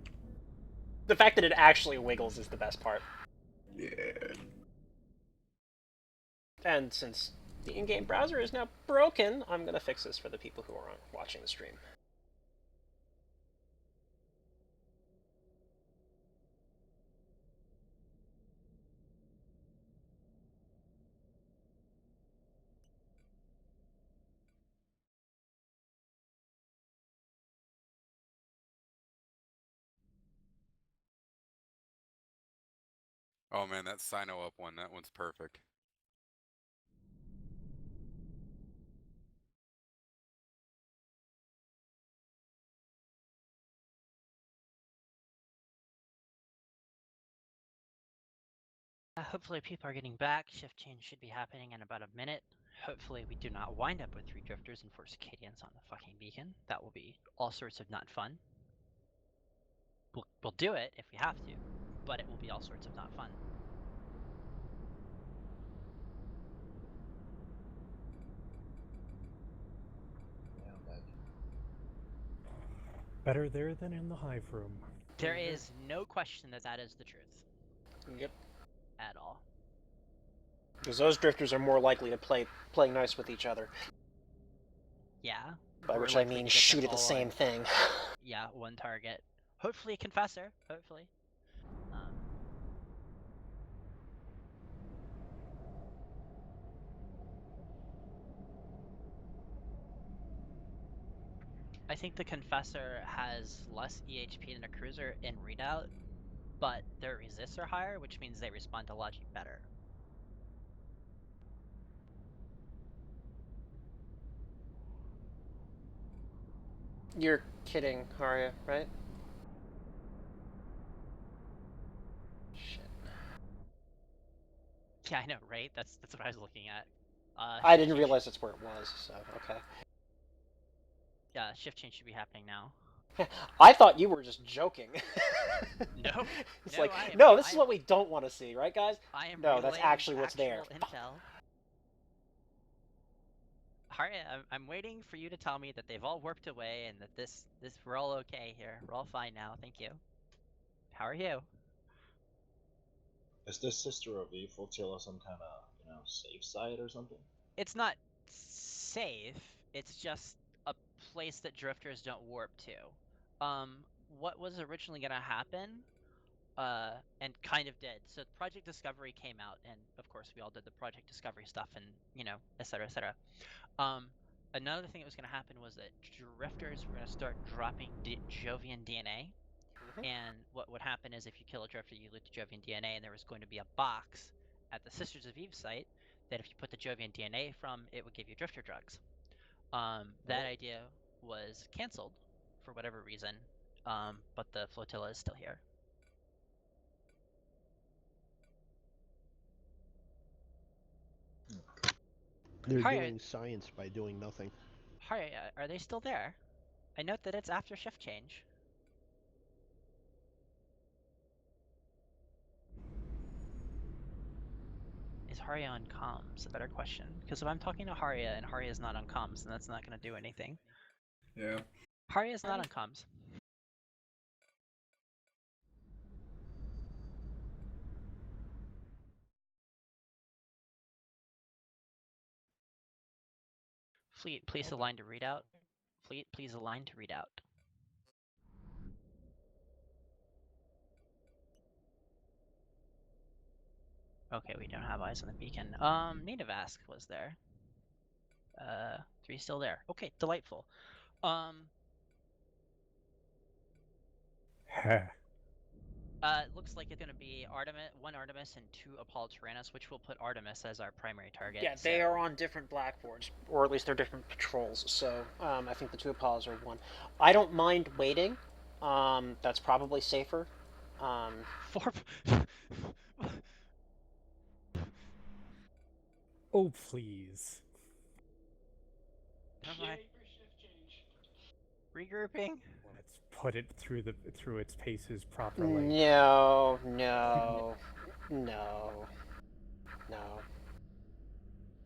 The fact that it actually wiggles is the best part. Yeah. And since the in-game browser is now broken, I'm going to fix this for the people who are watching the stream. Oh man, that Sino up one, that one's perfect. Hopefully people are getting back. Shift change should be happening in about a minute. Hopefully we do not wind up with 3 drifters and 4 Cicadians on the fucking beacon. That will be all sorts of not fun. We'll do it if we have to, but it will be all sorts of not fun. Yeah, I'm back. Better there than in the hive room. There is no question that that is the truth. Yep. At all. Because those drifters are more likely to play nice with each other. Yeah. By which I mean shoot at the same thing. Yeah, one target. Hopefully a Confessor. Hopefully. I think the Confessor has less EHP than a Cruiser in Redoubt, but their resists are higher, which means they respond to logic better. You're kidding, Arya, right? Shit. Yeah, I know, right? That's what I was looking at. I didn't realize that's where it was, so okay. Yeah, shift change should be happening now. I thought you were just joking. No. It's no, like, no, this is what we don't want to see, right, guys? No, that's actually what's there. Intel. Harriet, I'm waiting for you to tell me that they've all warped away and that this we're all okay here. We're all fine now. Thank you. How are you? Is this Sister of E flotilla some kind of, safe side or something? It's not safe. It's just a place that drifters don't warp to. What was originally gonna happen, and kind of did. So Project Discovery came out, and of course we all did the Project Discovery stuff, and et cetera, et cetera. Another thing that was gonna happen was that drifters were gonna start dropping Jovian DNA. And what would happen is if you kill a drifter, you loot the Jovian DNA, and there was going to be a box at the Sisters of Eve site that if you put the Jovian DNA from, it would give you drifter drugs. That idea was canceled for whatever reason, but the flotilla is still here. They're Hi, doing science by doing nothing. Hi, are they still there? I note that it's after shift change. Is Haria on comms? A better question. Because if I'm talking to Haria and Haria is not on comms, then that's not going to do anything. Yeah. Haria is not on comms. Fleet, please align to Redoubt. Fleet, please align to Redoubt. Okay, we don't have eyes on the beacon. Nativask was there. 3 still there. Okay, delightful. It looks like it's gonna be one Artemis and 2 Apollo Tyrannus, which will put Artemis as our primary target. Yeah, they are on different blackboards, or at least they're different patrols. So I think the 2 Apollos are one. I don't mind waiting. That's probably safer. 4. Oh please. Never mind. Regrouping. Let's put it through its paces properly. No.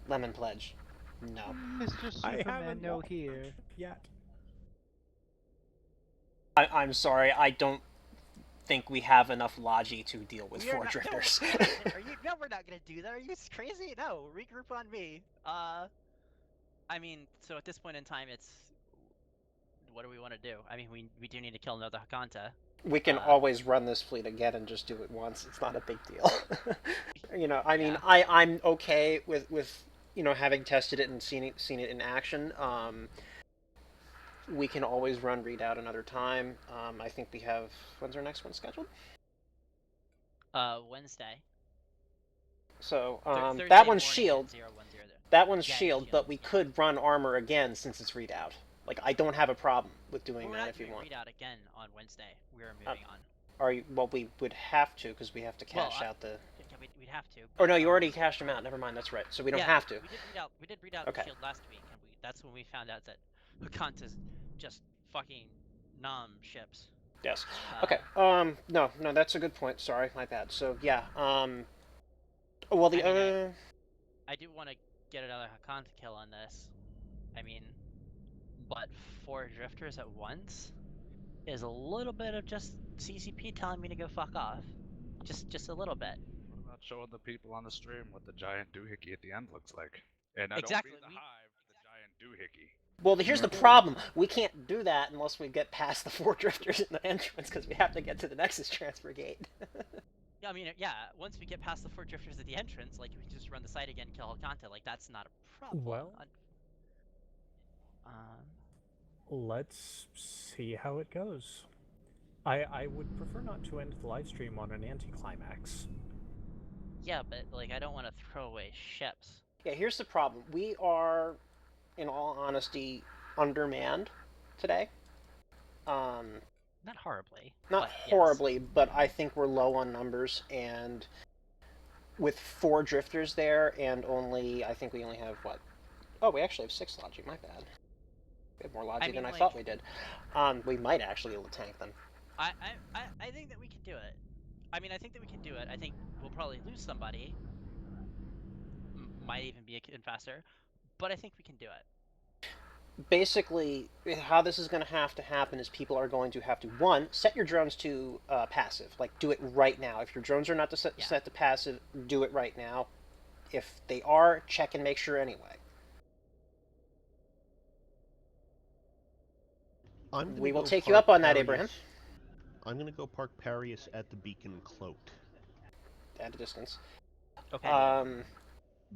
Lemon Pledge. No. Mr. Superman, no here. Yet. I'm sorry. I don't think we have enough logi to deal with 4 drifters. No, we're not gonna do that. Are you crazy? No, regroup on me. I mean, so at this point in time, it's what do we want to do? I mean, we do need to kill another Hakanta. We can always run this fleet again and just do it once. It's not a big deal. I mean, I'm okay with having tested it and seen it in action. We can always run Redoubt another time. I think we have... When's our next one scheduled? Wednesday. So, Thursday that one's morning shield. at 010 there. That one's shield, but we could run armor again since it's Redoubt. Like, I don't have a problem with doing that if you want. We're not doing Redoubt again on Wednesday. We're moving on. Are you? Well, we would have to, because we have to cash out the... Yeah, we'd have to. Oh, no, you already cashed them out. Never mind, that's right. So we don't have to. We did Redoubt shield last week, and that's when we found out that Hakanta's just fucking nom ships. Yes. Okay. No, that's a good point. Sorry, my bad. So yeah. Well, the other. I do want to get another Hakanta kill on this. I mean, but 4 drifters at once is a little bit of just CCP telling me to go fuck off. Just a little bit. What about showing the people on the stream what the giant doohickey at the end looks like? And I exactly. don't mean the hive, the giant doohickey. Well, here's the problem. We can't do that unless we get past the 4 drifters in the entrance, because we have to get to the Nexus transfer gate. Yeah, I mean, yeah, once we get past the 4 drifters at the entrance, like, we can just run the site again and kill Hakanta. Like, that's not a problem. Well, let's see how it goes. I would prefer not to end the live stream on an anticlimax. Yeah, but, like, I don't want to throw away ships. Yeah, here's the problem. We are, in all honesty, undermanned today. Not horribly. Not horribly, but I think we're low on numbers, and with 4 drifters there, and I think we only have, what? Oh, we actually have 6 logic, my bad. We have more logic than I thought we did. We might actually be able to tank them. I think that we can do it. I mean, I think that we can do it. I think we'll probably lose somebody. Might even be a Confessor, but I think we can do it. basically, how this is going to happen is people are going to have to, one, set your drones to passive. Like, do it right now. If your drones are not set to passive, do it right now. If they are, check and make sure anyway. We will take you up on that, Abraham. I'm going to go park Parius at the beacon cloaked. At a distance. Okay.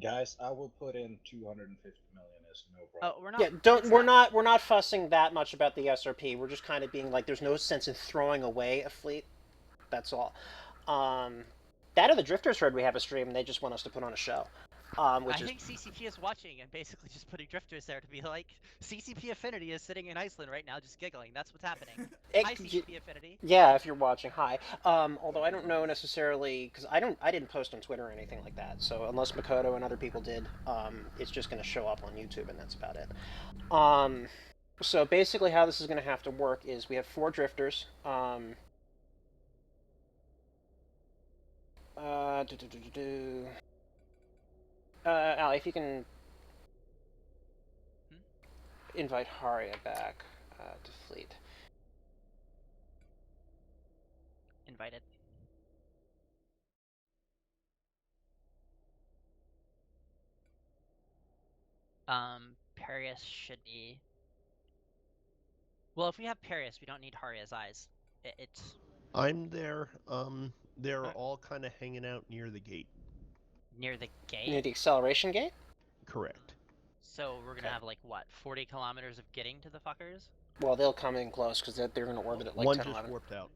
Guys, I will put in 250 million as no problem. Oh, we're not. Yeah, we're not fussing that much about the SRP. We're just kind of being like, there's no sense in throwing away a fleet. That's all. That or the Drifters heard we have a stream and they just want us to put on a show. I think CCP is watching and basically just putting Drifters there to be like, CCP Affinity is sitting in Iceland right now just giggling. That's what's happening. Hi, CCP Affinity. Yeah, if you're watching, hi. Although I don't know necessarily, because I didn't post on Twitter or anything like that, so unless Makoto and other people did, it's just going to show up on YouTube and that's about it. So basically how this is going to have to work is we have 4 Drifters. Ali, if you can invite Haria back to fleet. Invited. Parius should be... Well, if we have Parius, we don't need Haria's eyes. It's... I'm there. They're all kind of hanging out near the gate. Near the gate? Near the acceleration gate? Correct. So we're gonna have like, what, 40 kilometers of getting to the fuckers? Well, they'll come in close because they're going to orbit at like 10, 11. One just warped out.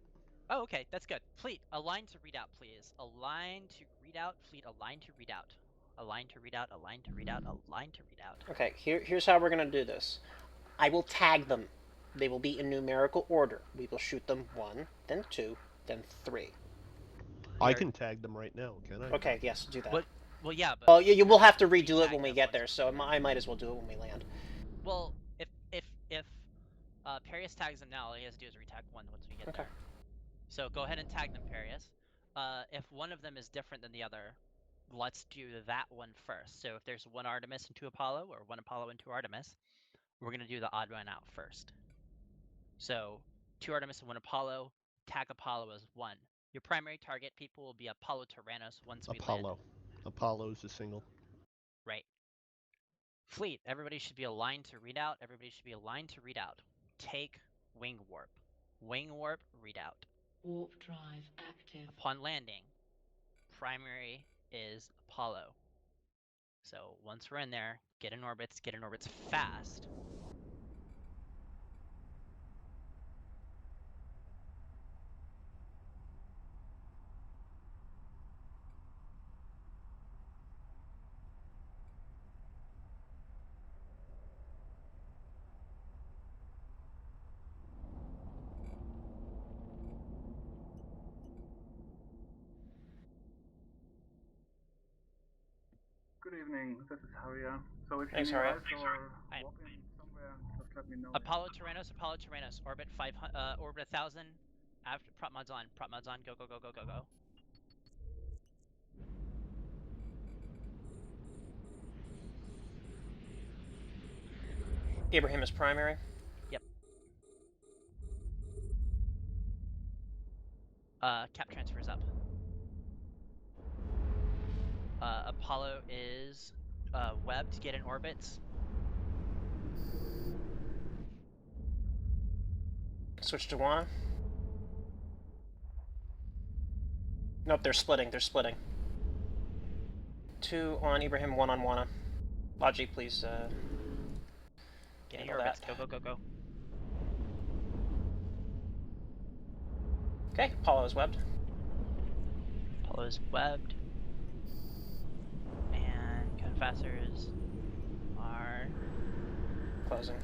Oh, okay, that's good. Fleet, align to Redoubt, please. Align to Redoubt, fleet, align to Redoubt. Align to Redoubt, align to Redoubt, align to Redoubt. Okay, here's how we're going to do this. I will tag them. They will be in numerical order. We will shoot them 1, then 2, then 3. I can tag them right now, can I? Okay, yes, do that. Well, yeah, but... Oh, you will have to redo it when we get there, so I might as well do it when we land. Well, if Parius tags them now, all he has to do is retag 1 once we get there. So go ahead and tag them, Parius. If one of them is different than the other, let's do that one first. So if there's 1 Artemis and 2 Apollo, or 1 Apollo and 2 Artemis, we're going to do the odd one out first. So 2 Artemis and 1 Apollo, tag Apollo as 1. Your primary target, people, will be Apollo Tyrannus once we land. Apollo's a single. Right. Fleet, everybody should be aligned to Redoubt. Everybody should be aligned to Redoubt. Take Wing Warp. Wing Warp, Redoubt. Warp drive active. Upon landing, primary is Apollo. So once we're in there, get in orbits fast. Good evening, this is Haria. So if Thanks, you need Haria. eyes or walking somewhere, just let me know. Apollo Tyrannus, orbit 1,000. After prop mods on, go, go, go, go, go, go. Abraham is primary? Yep. Cap transfers up. Apollo is webbed, get in orbits. Switch to Wana. Nope, they're splitting. 2 on Ibrahim, 1 on Wana. Logic, please. Get in orbits. Go, go, go, go. Okay, Apollo is webbed. Apollo is webbed. And Confessors are closing.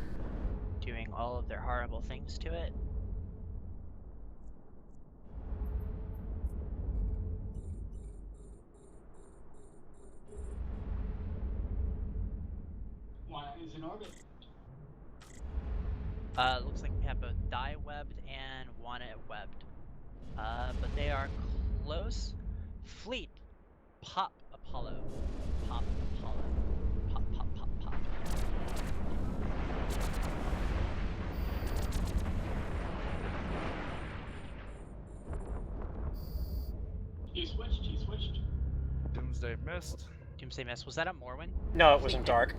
Doing all of their horrible things to it. Wana is in orbit. Looks like we have both Die webbed and Wana webbed. But they are close. Fleet, pop Apollo. Pop Apollo. Pop, pop, pop, pop. switched. He switched. Doomsday missed. Doomsday miss. Was that a Morwen? No, it Fleet wasn't hit- dark.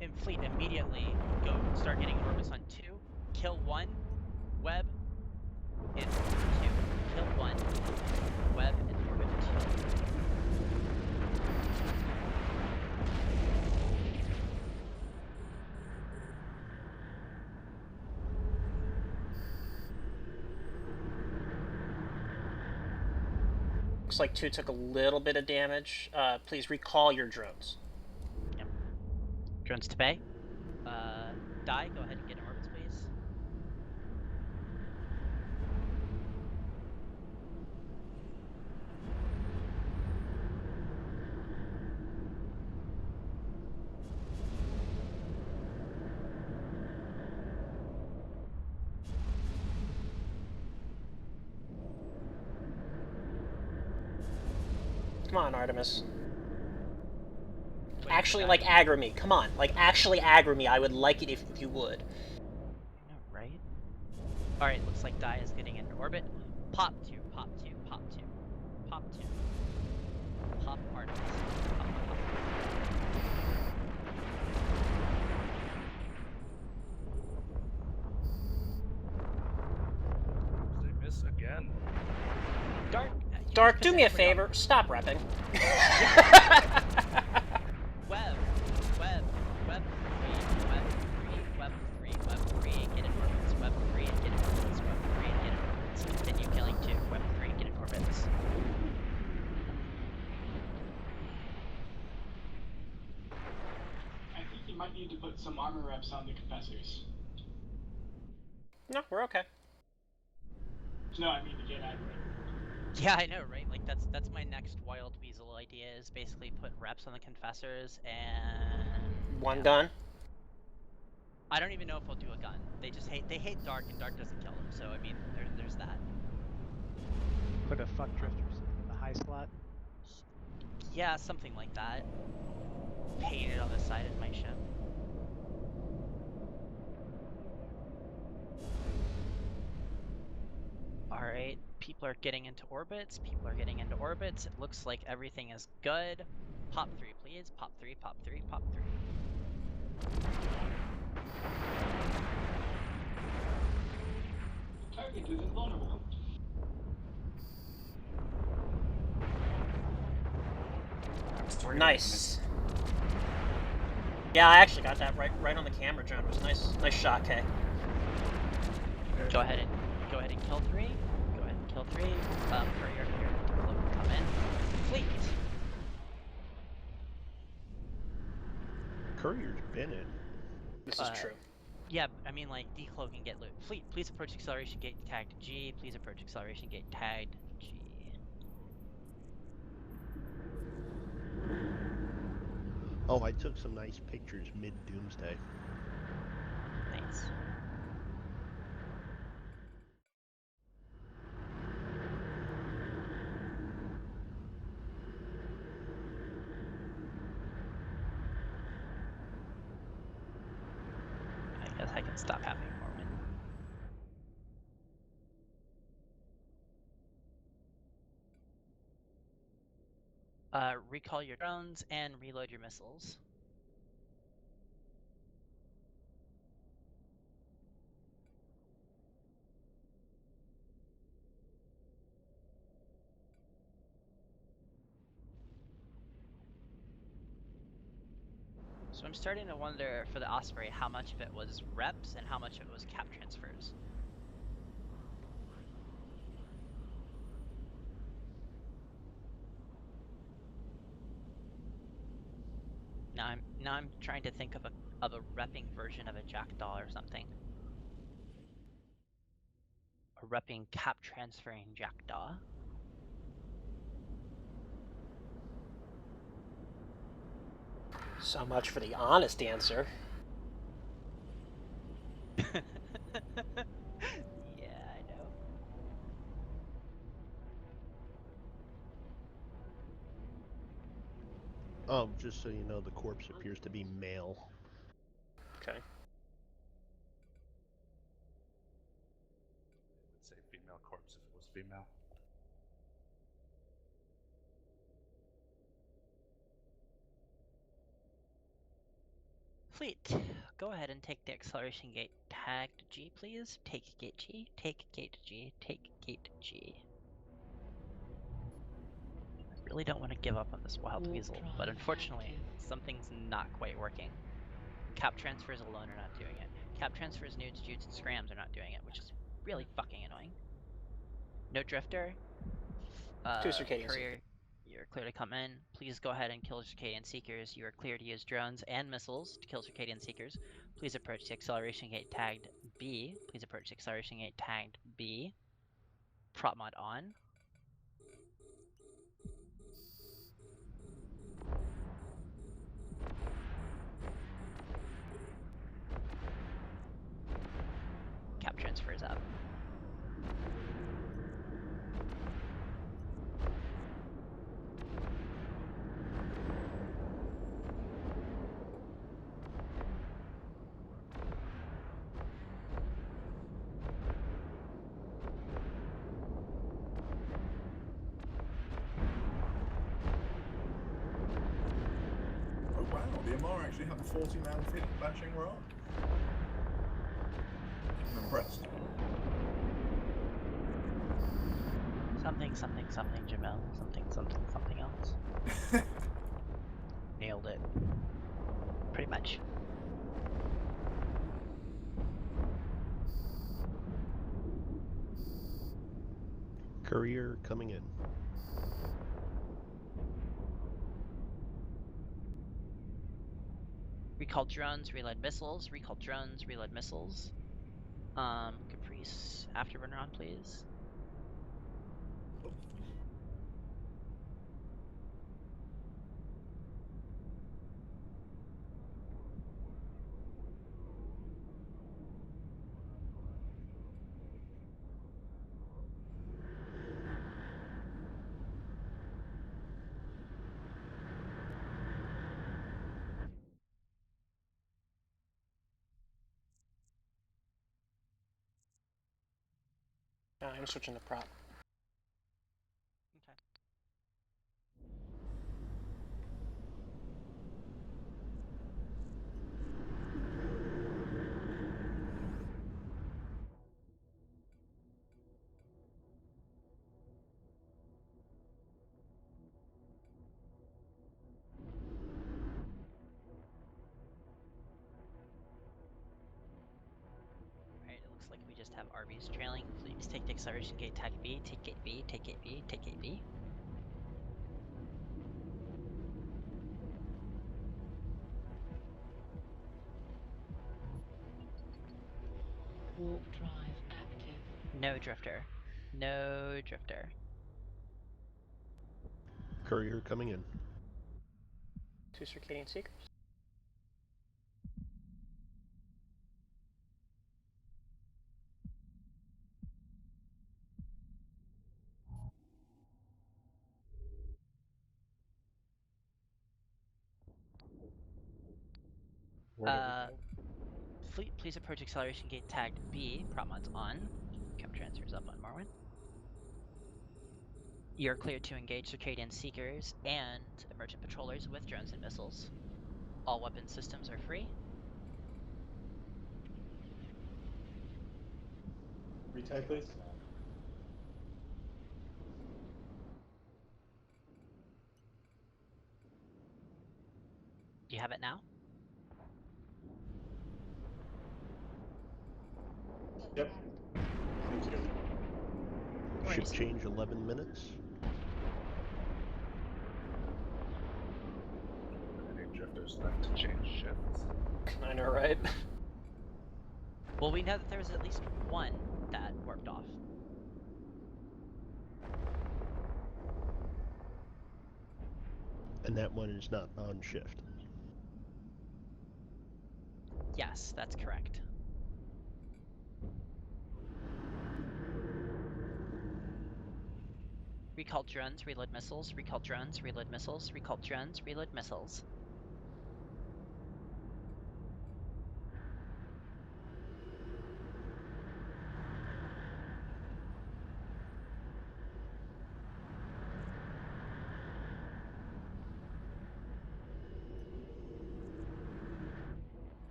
In Fleet, immediately go start hitting orbits on 2. Kill 1. Web in orbit 2. Kill 1. Web in orbit 2. Looks like 2 took a little bit of damage. Please recall your drones. Yep. Drones to bay. Die, go ahead and get in orbits, please. Come on, Artemis. Wait, Actually, die. like, aggro me. Come on. Like, actually aggro me. I would like it if you would. I know, right? Alright, looks like Die is getting into orbit. Pop 2, pop 2, pop 2. Pop 2. Pop Artemis. Pop, pop, pop. Doomsday miss again. Dark! Dark, do me a favor. Stop repping. Web. Web. Web 3. Web 3. Web 3. Web 3. Get in orbits. Web 3. Get in orbits. Web 3. Get in orbits. Continue killing 2. Web 3. Get in orbits. I think you might need to put some armor reps on the confessors. No, we're okay. No, I mean to get aggro. Yeah, I know, right? Like that's my next wild weasel idea is basically put reps on the confessors and One gun. I don't even know if I'll do a gun. They hate Dark and Dark doesn't kill them. So I mean, there's that. Put a fuck drifters in the high slot. Yeah, something like that. Painted on the side of my ship. Alright, people are getting into orbits. People are getting into orbits. It looks like everything is good. Pop 3, please. Pop 3, pop 3, pop 3. Target is invulnerable. Nice. Yeah, I actually got that right on the camera drone. It was nice shot, Kay. Go ahead and kill 3. Go ahead and kill 3. Courier here. Come in. Fleet. Courier's been in. This is true. Yeah, I mean like decloak and get loot. Fleet, please approach acceleration gate tagged G. Please approach acceleration gate tagged G. Oh, I took some nice pictures mid-doomsday. Nice. I guess I can stop having more win. Recall your drones and reload your missiles. So I'm starting to wonder for the Osprey how much of it was reps and how much of it was cap transfers. Now I'm trying to think of a repping version of a jackdaw or something. A repping cap transferring jackdaw. So much for the honest answer. Yeah, I know. Just so you know, the corpse appears to be male. Okay. It would say female corpse if it was female. Fleet, go ahead and take the acceleration gate tagged G, please. Take gate G, take gate G, take gate G. I really don't want to give up on this wild weasel, but unfortunately, something's not quite working. Cap transfers alone are not doing it. Cap transfers, nudes, jutes, and scrams are not doing it, which is really fucking annoying. No drifter. 2 Circadian Courier, Seekers. you're clear to come in. Please go ahead and kill Circadian Seekers. You are clear to use drones and missiles to kill Circadian Seekers. Please approach the acceleration gate tagged B. Please approach the acceleration gate tagged B. Prop mod on. Cap transfers up. Oh wow, the Amar actually had a 40-man fleet bashing rock. I'm impressed. Something, something, something, Jamel. Something, something, something else. Nailed it. Pretty much. Courier coming in. Recall drones, reload missiles. Recall drones, reload missiles. Caprice, afterburner on, please. I'm switching to prop. Okay. Alright, it looks like we just have Arby's trailing. Please take the acceleration gate tag B, take gate B, take gate B, take gate B. Warp drive active. No drifter. No drifter. Courier coming in. 2 Circadian Seekers. Fleet, please approach acceleration gate tagged B. Prop mods on. Cap transfers up on Marwin. You're clear to engage Circadian Seekers and emergent patrollers with drones and missiles. All weapon systems are free. Retag, please. Do you have it now? Yep. Thank you. Ship change 11 minutes. Any drifters left to change shifts? I know, right? Well, we know that there was at least one that warped off. And that one is not on shift. Yes, that's correct. Recall drones, reload missiles, recall drones, reload missiles, recall drones, reload missiles.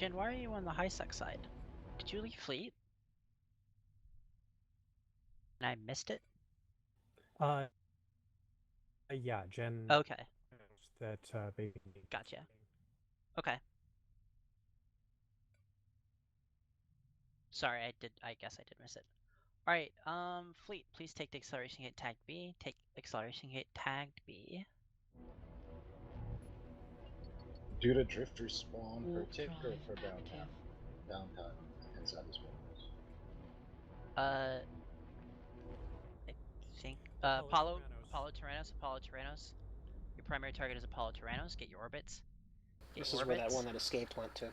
Jen, why are you on the high sec side? Did you leave fleet? And I missed it? Yeah, Jen. Okay. That baby. Gotcha. Okay. Sorry, I guess I did miss it. Alright, fleet, please take the acceleration gate tagged B. Take acceleration gate tagged B. Do the drifters spawn per Warp tick or drive for active. downtime inside the spawners? I think Apollo Tyrannos. Your primary target is Apollo Tyrannos. Get your orbits. This is where that one that escaped went to.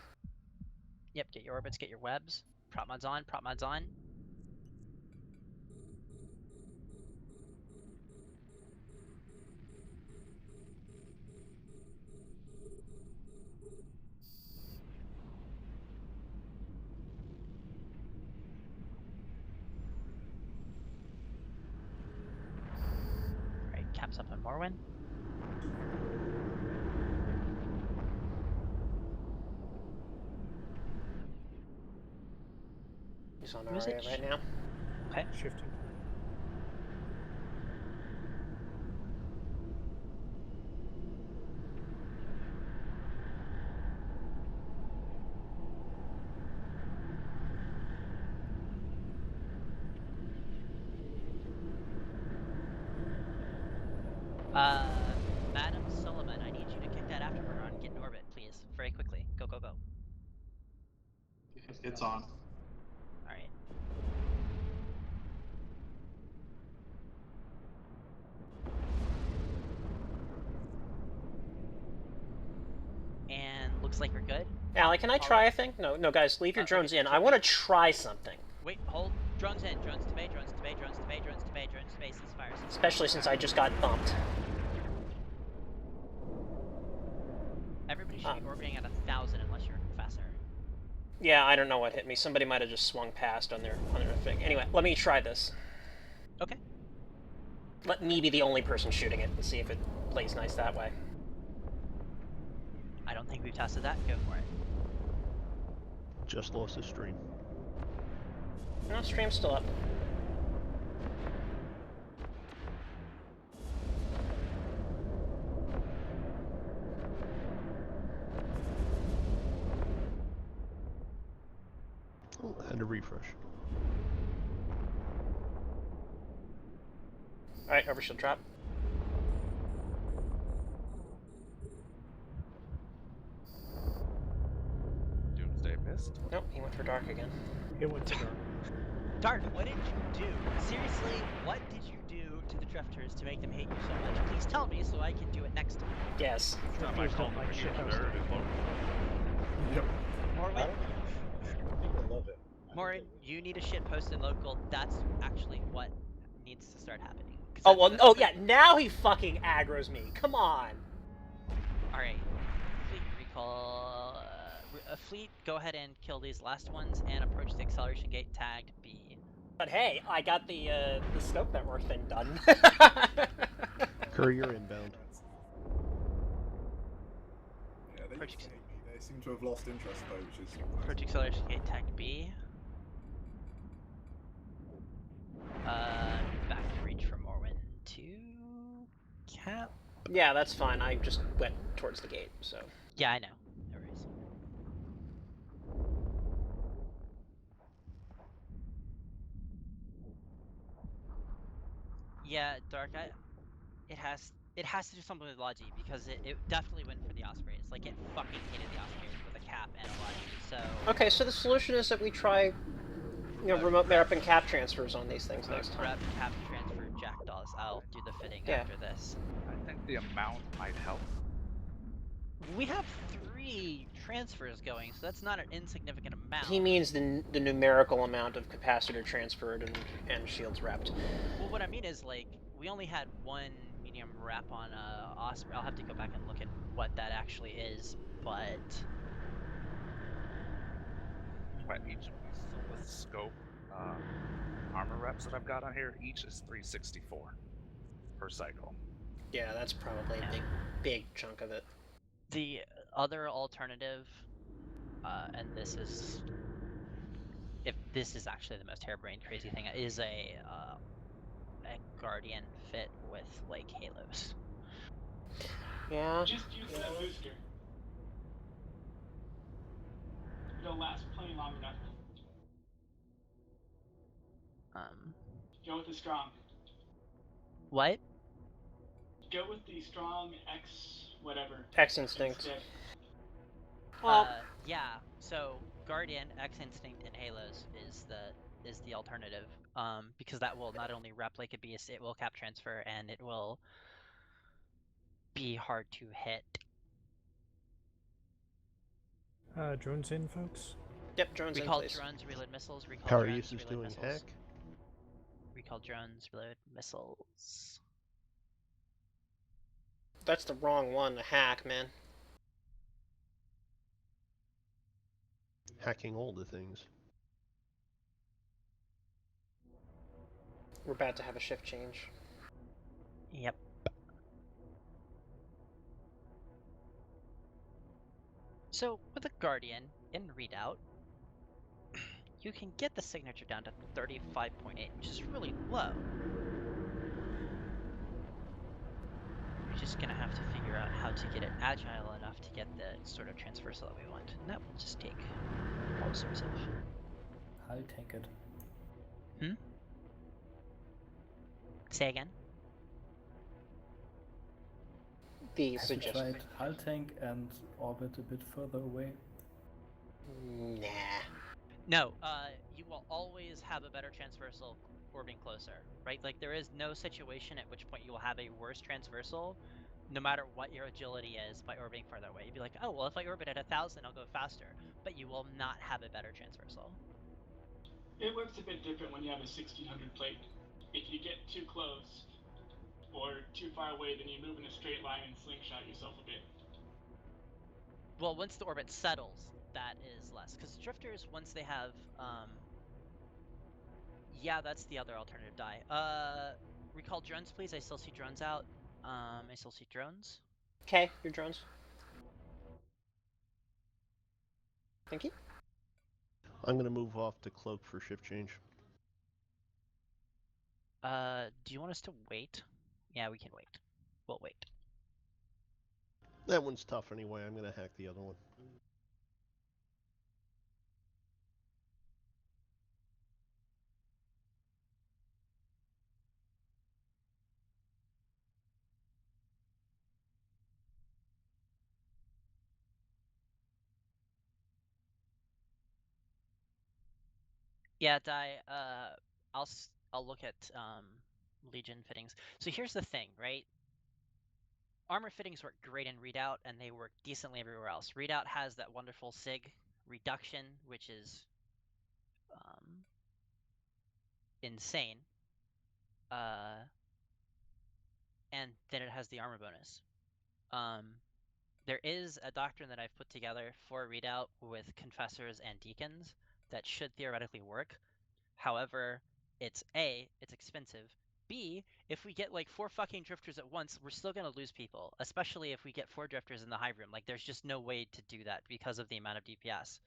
Yep, get your orbits, get your webs. Prop mods on, prop mods on. Alright, caps up on Morwen. He's on RA right now. Okay. Shifting. Madam Sullivan, I need you to kick that afterburner on and get in orbit, please. Very quickly. Go, go, go. It's on. Alright. And looks like we're good. Allie, can I try a thing? No, guys, leave your drones in. I want to try something. Wait, hold. Drones in. Drones to bay, drones to bay, drones to bay, drones to bay, drones to bay, ceasefire. Especially since I just got bumped. Everybody should be orbiting at 1,000 unless you're a Confessor. Yeah, I don't know what hit me. Somebody might have just swung past on their thing. Anyway, let me try this. Okay. Let me be the only person shooting it and see if it plays nice that way. I don't think we've tested that. Go for it. Just lost the stream. No, stream's still up. Oh, had to refresh. Alright, overshield drop. Doomsday missed. Nope, he went for dark again. It went to dark. Dark, what did you do? Seriously, what did you do to the drifters to make them hate you so much? Please tell me so I can do it next time. Yes. Drifters don't like shit hosting. Yep. Morwen, People love it. Morwen, you need a shit post in local. That's actually what needs to start happening. Oh, well, oh yeah, now he fucking aggroes me. Come on. Alright. Fleet recall. Fleet, go ahead and kill these last ones and approach the acceleration gate tagged B. But hey, I got the scope network thing done. Courier inbound. Yeah, they seem to have lost interest though, which is Approach acceleration gate tagged B. Back to reach for Morwen to cap. Yeah, that's fine. I just went towards the gate, so. Yeah, I know. No worries. Yeah, Dark. It has to do something with Logi because it definitely went for the Ospreys. Like it fucking hated the Ospreys with a cap and a Logi. So. Okay, so the solution is that we try, remote rep and cap transfers on these things next time. Rep, cap, transfer, jackdaws. I'll do the fitting after this. I think the amount might help. We have 3 transfers going, so that's not an insignificant amount. He means the numerical amount of capacitor transferred and shields repped. Well, what I mean is, like, we only had 1 medium rep on Osprey. I'll have to go back and look at what that actually is, but... But each of these scope armor reps that I've got on here, each is 364 per cycle. Yeah, that's probably a big chunk of it. The other alternative and this is, if this is actually the most harebrained crazy thing, is a Guardian fit with like halos. Yeah. Just use that booster. It'll last plenty long enough. Go with the strong. What? Go with the strong X whatever. X Instinct. Instead. Yeah. So Guardian, X Instinct, and Halos is the alternative. Because that will not only rep like a beast, it will cap transfer, and it will be hard to hit. Drones in, folks? Yep, drones in, Recall please. drones, reload missiles. Recall Power drones, use is reload doing missiles. hack. Recall drones, reload missiles. That's the wrong one to hack, man. Hacking all the things. We're about to have a shift change. Yep. So, with a Guardian in Redoubt, you can get the signature down to 35.8, which is really low. You're just gonna have to figure out how to get it agile enough to get the sort of transversal that we want. And that will just take all sorts of... I'll take it. Say again? The Have you tried hull tank and orbit a bit further away? Nah. No, you will always have a better transversal orbiting closer, right? Like, there is no situation at which point you will have a worse transversal, no matter what your agility is, by orbiting farther away. You'd be like, oh, well, if I orbit at 1,000, I'll go faster. But you will not have a better transversal. It works a bit different when you have a 1600 plate. If you get too close or too far away, then you move in a straight line and slingshot yourself a bit. Well, once the orbit settles, that is less. Because drifters, once they have... Yeah, that's the other alternative die. Recall drones, please. I still see drones out. I still see drones. Okay, your drones. Thank you. I'm gonna move off to cloak for shift change. Do you want us to wait? Yeah, we can wait. We'll wait. That one's tough anyway. I'm gonna hack the other one. Yeah, Di, I'll look at Legion fittings. So here's the thing, right? Armor fittings work great in Redoubt, and they work decently everywhere else. Redoubt has that wonderful SIG reduction, which is insane. And then it has the armor bonus. There is a doctrine that I've put together for Redoubt with Confessors and Deacons that should theoretically work. However, it's A, it's expensive. B, if we get like 4 fucking drifters at once, we're still gonna lose people, especially if we get 4 drifters in the hive room. Like, there's just no way to do that because of the amount of DPS.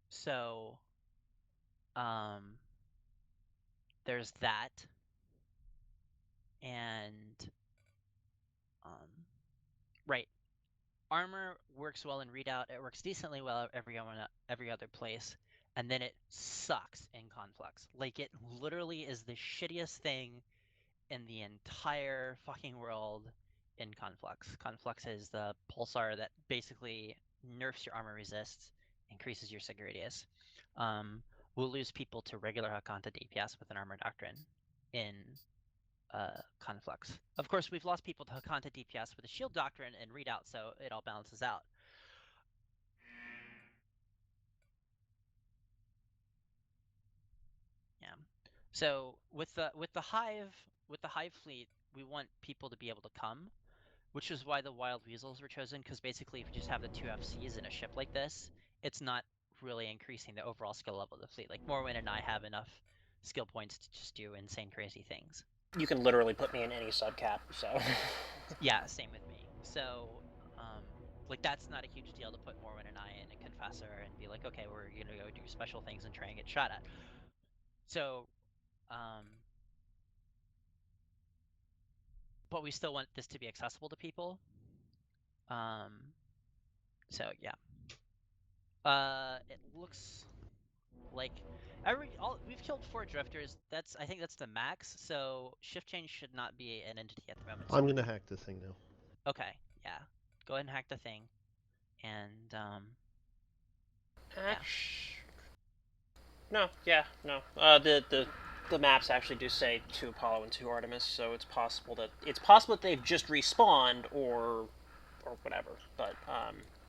So, there's that. And, right. Armor works well in Redoubt. It works decently well every other place, and then it sucks in Conflux. Like, it literally is the shittiest thing in the entire fucking world in Conflux. Conflux is the pulsar that basically nerfs your armor resists, increases your sig radius. We'll lose people to regular Hakanta DPS with an armor doctrine in Conflux. Of course, we've lost people to Hakanta DPS with a shield doctrine and Redoubt, so it all balances out. Yeah. So with the hive fleet, we want people to be able to come, which is why the Wild Weasels were chosen. Because basically, if you just have the 2 FCs in a ship like this, it's not really increasing the overall skill level of the fleet. Like, Morwen and I have enough skill points to just do insane, crazy things. You can literally put me in any subcap, so... Yeah, same with me. So, like, that's not a huge deal to put Morwen and I in a Confessor and be like, okay, we're gonna go do special things and try and get shot at. So, but we still want this to be accessible to people. So yeah. It looks like we've killed 4 drifters. I think that's the max. So shift change should not be an entity at the moment. So I'm gonna hack the thing now. okay, yeah. Go ahead and hack the thing, and No, no. The maps actually do say 2 Apollo and 2 Artemis, so it's possible that they've just respawned or whatever. But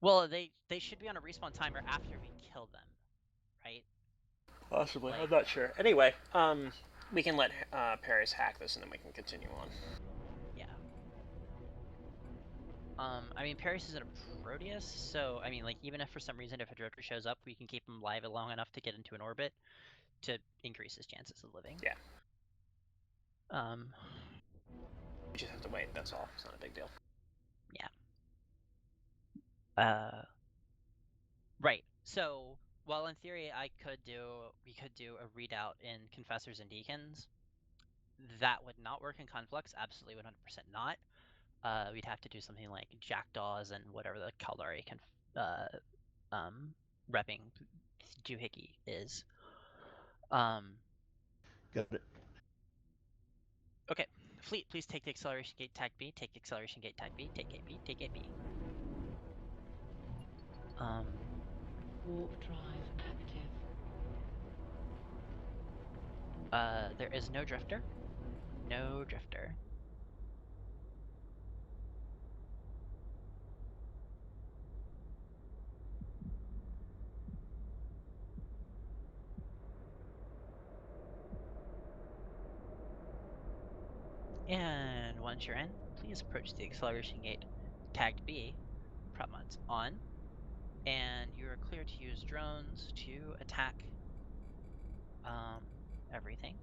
well, they should be on a respawn timer after we kill them, right? Possibly, I'm not sure. Anyway, we can let Paris hack this, and then we can continue on. Yeah. I mean, Paris isn't a Proteus, so I mean, like, even if for some reason if a drifter shows up, we can keep him live long enough to get into an orbit to increase his chances of living. Yeah. We just have to wait. That's all. It's not a big deal. Yeah. Right. So, while in theory we could do a readout in Confessors and Deacons, that would not work in Conflux. Absolutely 100% not. We'd have to do something like Jackdaws and whatever the Caldari repping Doohickey is. Got it. Okay. Fleet, please take the acceleration gate tag B. Take the acceleration gate tag B. Take gate B. Take gate B. Warp drive active. There is no drifter. No drifter. And once you're in, please approach the acceleration gate tagged B, prop mods on, and you are clear to use drones to attack everything.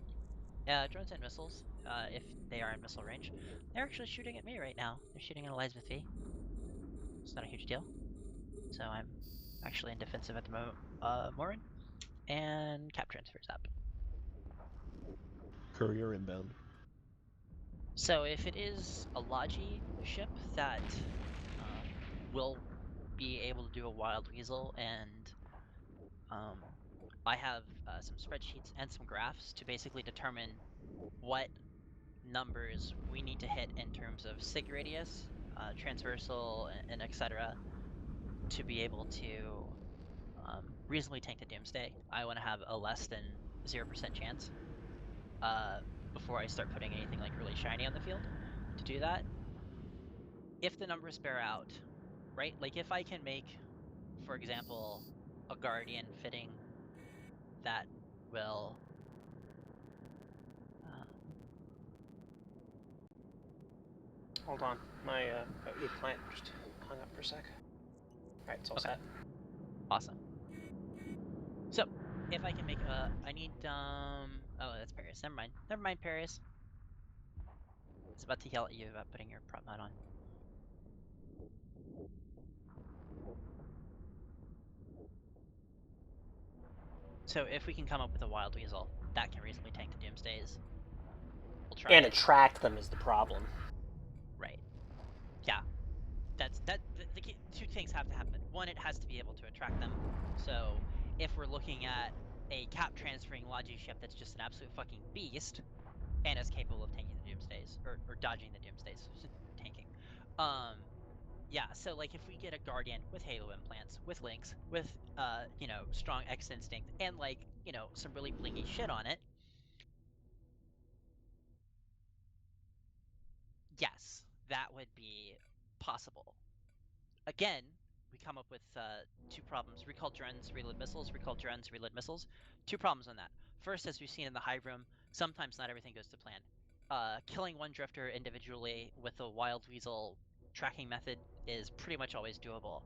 Drones and missiles, if they are in missile range, they're actually shooting at me right now. They're shooting at Elizabeth V. It's not a huge deal. So I'm actually in defensive at the moment, Morin, and cap transfers up. Courier inbound. So if it is a Logi ship that will be able to do a Wild Weasel, and I have some spreadsheets and some graphs to basically determine what numbers we need to hit in terms of sig radius, transversal, and etc. to be able to reasonably tank the Doomsday. I want to have a less than 0% chance before I start putting anything like really shiny on the field to do that. If the numbers bear out, right? Like if I can make, for example, a Guardian fitting that will hold on, my e-plant just hung up for a sec. Alright, it's all set. Awesome. So, if I can make I need, oh, that's Paris. Never mind, Paris. I was about to yell at you about putting your prop mod on. So, if we can come up with a Wild Weasel, that can reasonably tank the Doomsdays. We'll try and it. attract them is the problem. Right. Yeah. The key, 2 things have to happen. One, it has to be able to attract them. So, if we're looking at a cap transferring Logi ship that's just an absolute fucking beast, and is capable of tanking the Doomsdays, or dodging the Doomsdays, tanking. Yeah, so like if we get a Guardian with Halo implants, with links, with you know, strong X instinct, and like, you know, some really blingy shit on it, yes, that would be possible. Again, we come up with 2 problems: recall drones, reload missiles, recall drones, reload missiles. 2 problems on that. First, as we've seen in the Hive Room, sometimes not everything goes to plan. Killing one drifter individually with a Wild Weasel tracking method is pretty much always doable.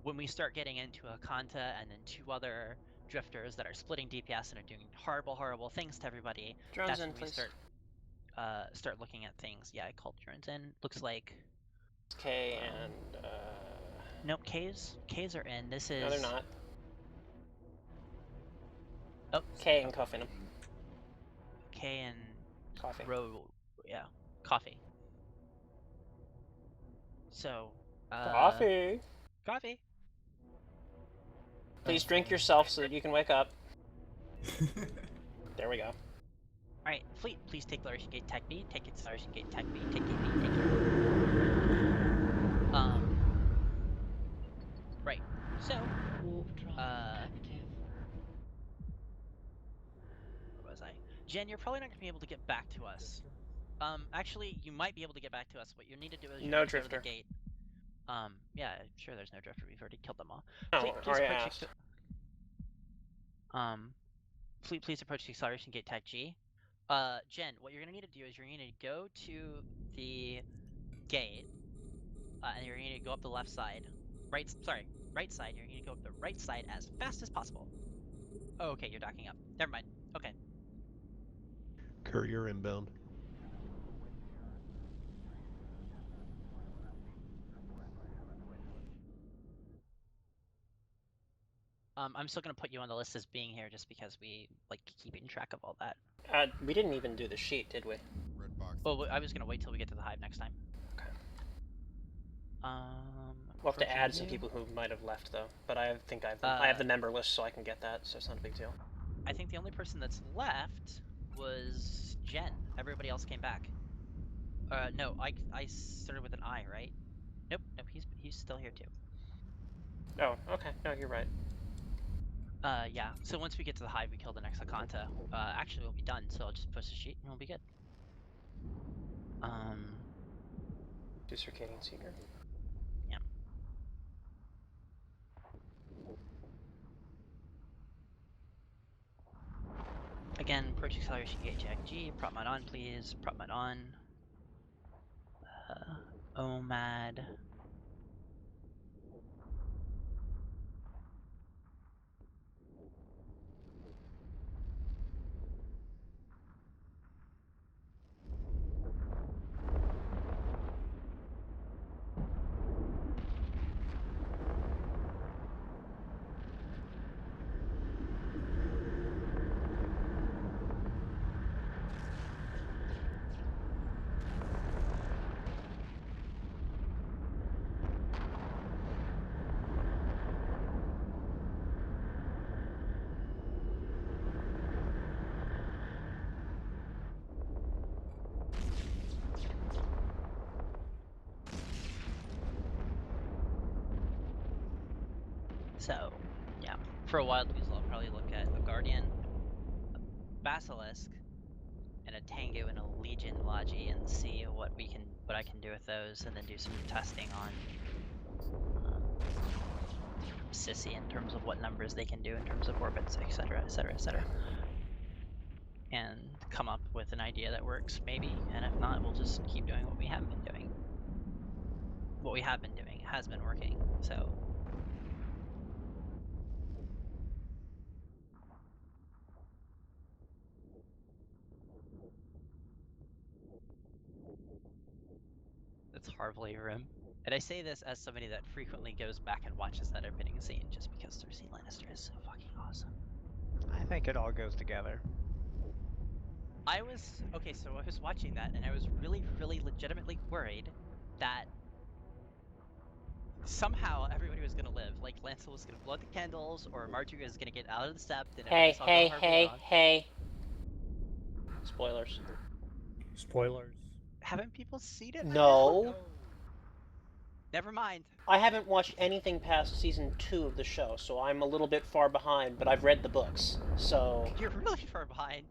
When we start getting into a Kanta and then 2 other drifters that are splitting DPS and are doing horrible, horrible things to everybody, Drones that's in, when we please. start looking at things. Yeah, I called drones in. Looks like K and Nope, K's are in. This is. no, they're not. Oh, K and Coffee. K and Coffee. Yeah, coffee. So. Coffee. Coffee. Please drink yourself so that you can wake up. There we go. Alright, Fleet, please take Acceleration Gate Tech B, take Acceleration Gate Tech B, take Gate B, take it. Right, so, Warp drive active. where was I? Jen, you're probably not going to be able to get back to us. Actually, you might be able to get back to us. What you need to do is you No need to go to drifter. the gate. Yeah, sure there's no drifter, we've already killed them all. Oh, Fleet, please already approach asked. Fleet, please approach the Acceleration Gate Tech G. Jen, what you're going to need to do is you're going to go to the gate, and you're going to go up the left side. Right side. You're going to go up the right side as fast as possible. Oh, okay, you're docking up. Never mind. Okay. Courier inbound. I'm still going to put you on the list as being here just because we like keeping track of all that. We didn't even do the sheet, did we? Red box. Well, I was going to wait till we get to the hive next time. Okay. We'll have to add some people who might have left though, but I think I have the member list, so I can get that. So it's not a big deal. I think the only person that's left was Jen. Everybody else came back. No, I started with an I, right? Nope, he's still here too. Oh, okay. No, you're right. Yeah. So once we get to the hive, we kill the next Akanta. Actually, we'll be done. So I'll just push the sheet and we'll be good. Do Circadian Seeker. Yeah. Again, approach acceleration gate check G. Prop mod on, please. Prop mod on. OMAD. So, yeah, for a wild weasel, I'll probably look at a Guardian, a Basilisk, and a Tengu and a Legion Logi and see what I can do with those, and then do some testing on Sissy in terms of what numbers they can do in terms of orbits, etc., etc., etc. And come up with an idea that works, maybe, and if not, we'll just keep doing what we have been doing. What we have been doing has been working, so. It's Harvey Room. And I say this as somebody that frequently goes back and watches that opening scene just because Cersei Lannister is so fucking awesome. I think it all goes together. Okay, so I was watching that and I was really, really legitimately worried that somehow everybody was gonna live. Like Lancel was gonna blow out the candles, or Marjorie was gonna get out of the sept, and Hey. Spoilers. Spoilers. Haven't people seen it? No. Never mind. I haven't watched anything past season 2 of the show, so I'm a little bit far behind, but I've read the books, so... You're really far behind.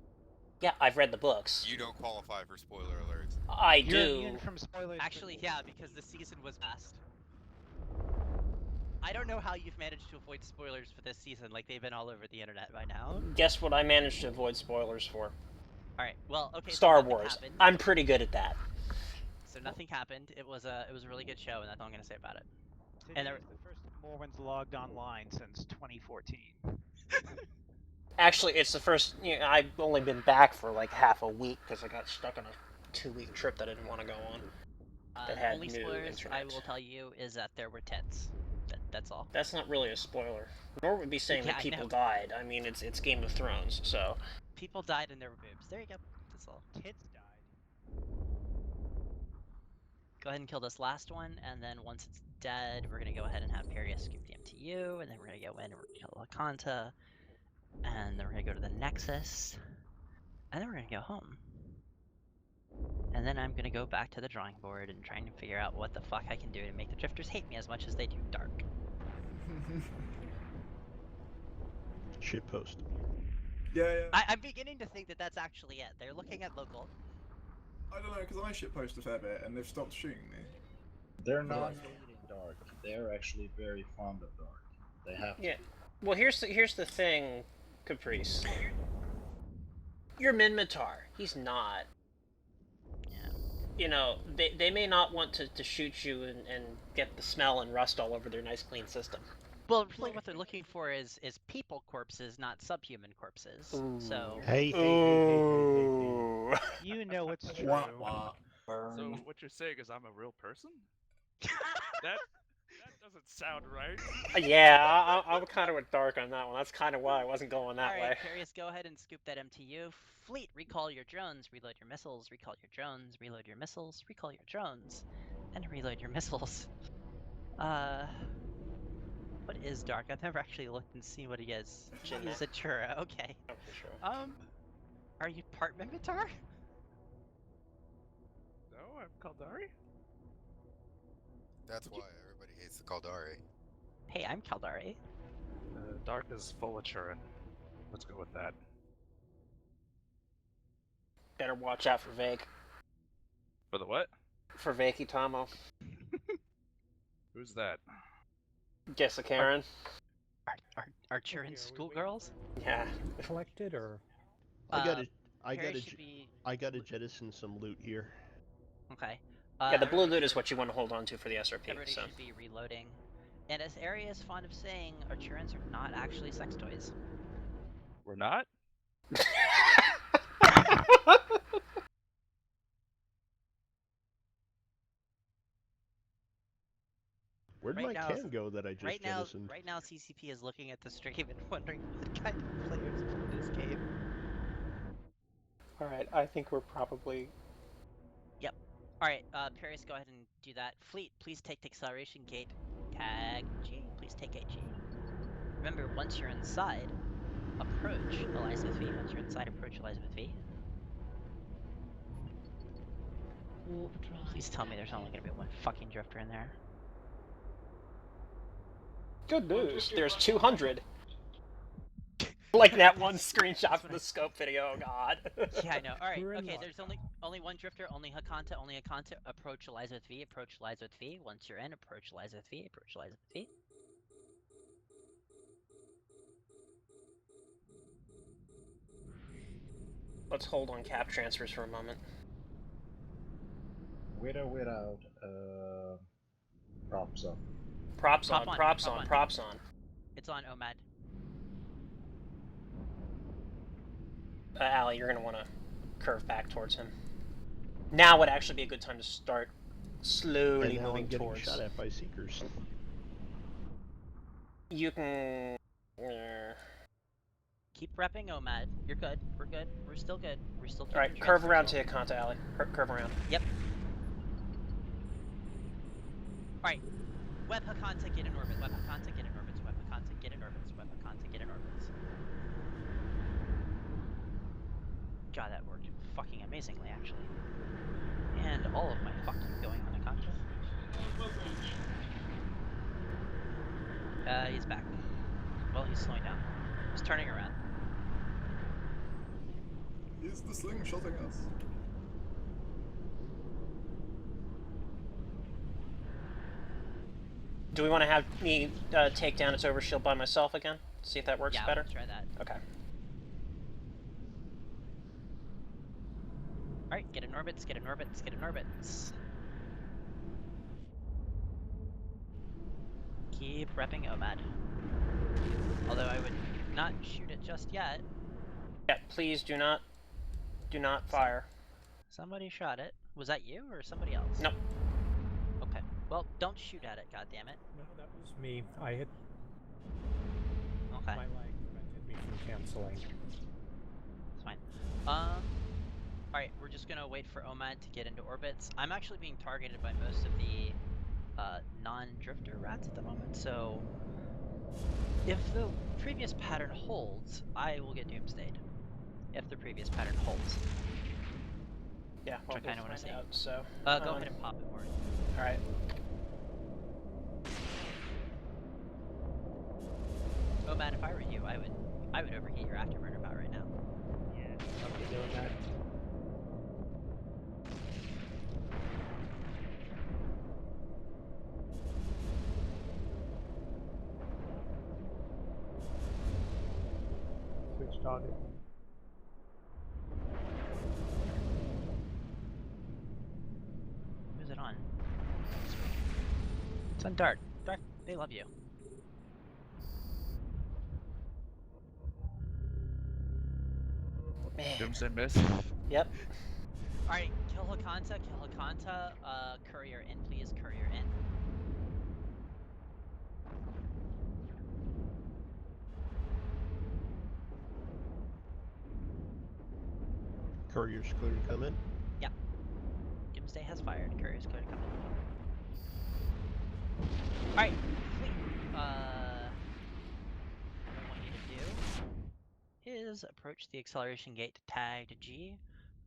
Yeah, I've read the books. You don't qualify for spoiler alerts. I do. You're immune from spoilers. Actually, yeah, because the season was past. I don't know how you've managed to avoid spoilers for this season, like they've been all over the internet by now. Guess what I managed to avoid spoilers for? Alright, well, okay. Star so Wars. Happened. I'm pretty good at that. So nothing happened. It was a really good show, and that's all I'm gonna say about it. And the first Mormons logged online since 2014. Actually, it's the first. I've only been back for like half a week because I got stuck on a 2-week trip that I didn't want to go on. that had only new spoilers internet. I will tell you is that there were tits. That's all. That's not really a spoiler. Nor would be saying Yeah, that I people know. died. I mean, it's Game of Thrones, so. People died and there were boobs. There you go. That's all. Tits died. Go ahead and kill this last one, and then once it's dead, we're gonna go ahead and have Perius scoop the MTU, and then we're gonna go in and we're gonna kill Lakanta, and then we're gonna go to the Nexus, and then we're gonna go home. And then I'm gonna go back to the drawing board and trying to figure out what the fuck I can do to make the Drifters hate me as much as they do Dark. Shitpost. Yeah. I'm beginning to think that that's actually it. They're looking at local. I don't know, because I shitpost a fair bit, and they've stopped shooting me. They're not hating Dark. They're actually very fond of Dark. They have to. Yeah. Well, here's the thing, Caprice. You're Minmatar. He's not. Yeah. You know, they may not want to shoot you and get the smell and rust all over their nice clean system. Well, really what they're looking for is people corpses, not subhuman corpses. Ooh. So. Hey. You know it's true. So what you're saying is I'm a real person? that doesn't sound right. Yeah, I'm kind of with Dark on that one. That's kind of why I wasn't going that way. Alright, Perius, go ahead and scoop that MTU. Fleet, recall your drones, reload your missiles, recall your drones, reload your missiles, recall your drones, and reload your missiles. What is Dark? I've never actually looked and seen what he is. He's a Churra, okay. Oh, for sure. Are you part Minmatar? No, I'm Kaldari. That's why everybody hates the Kaldari. Hey, I'm Kaldari. Dark is full of Churin. Let's go with that. Better watch out for Vake. For the what? For Vake Itamo. Who's that? Guess a Karen. Are Churin schoolgirls? Yeah. Collected or? I gotta jettison some loot here. Okay. Yeah, the blue loot is what you want to hold on to for the SRP. Everybody should be reloading. And as Area is fond of saying, our Churins are not actually sex toys. We're not? Where'd my can go that I just jettisoned? Right now, CCP is looking at the stream and wondering what kind of players play this game. Alright, I think we're probably... Yep. Alright, Perius, go ahead and do that. Fleet, please take the acceleration gate. Tag G, please take AG. Remember, once you're inside, approach Elizabeth V. Once you're inside, approach Elizabeth V. Please tell me there's only gonna be one fucking drifter in there. Good news, there's 200. Like that one screenshot from the scope video, oh god. Yeah, I know. Alright, okay, there's only one drifter, only Hakanta, approach Elizabeth V, approach Elizabeth V. Once you're in, approach Elizabeth V, approach Elizabeth V. Let's hold on cap transfers for a moment. With or without props up. Props on, props on, props on. It's on OMAD. Ali, you're gonna want to curve back towards him. Now would actually be a good time to start slowly and now moving I'm getting towards. shot at by Seekers. You can... Keep repping OMAD. You're good. We're good. We're still good. We're still keeping Alright, curve around to Akanta, Ali. Curve around. Yep. Alright. Web Hakanta, get in orbit. Web Hakanta, get in orbits. Web Hakanta, get in orbits. Web Hakanta, get in orbits. God, that worked fucking amazingly, actually. And all of my fucking going on Hakanta. He's back. Well, he's slowing down. He's turning around. Is the slingshotting us? Do we want to have me take down its overshield by myself again? See if that works better? Yeah, try that. Okay. Alright, get in orbits, get in orbits, get in orbits. Keep repping OMAD. Although I would not shoot it just yet. Yeah, please do not fire. Somebody shot it. Was that you or somebody else? Nope. Well, don't shoot at it, goddammit. No, that was me. I hit. Okay. My lag prevented me from canceling. It's fine. Alright, we're just gonna wait for OMAD to get into orbits. I'm actually being targeted by most of the non-drifter rats at the moment, so if the previous pattern holds, I will get doomsdayed. If the previous pattern holds. Yeah, which I kind of want to see. So, go ahead and pop it, Maury. All right. Oh man, if I were you, I would overheat your afterburner about right now. Yeah, I'll be doing that. Switch target. Who's it on? It's on Dart. Dart, they love you. Man. Doomsday miss. Yep. Alright, kill Hakanta, courier in, please, courier in. Courier's clear to come in? Yep. Doomsday has fired, courier's clear to come in. Alright, fleet. What I want you to do is approach the acceleration gate tagged G.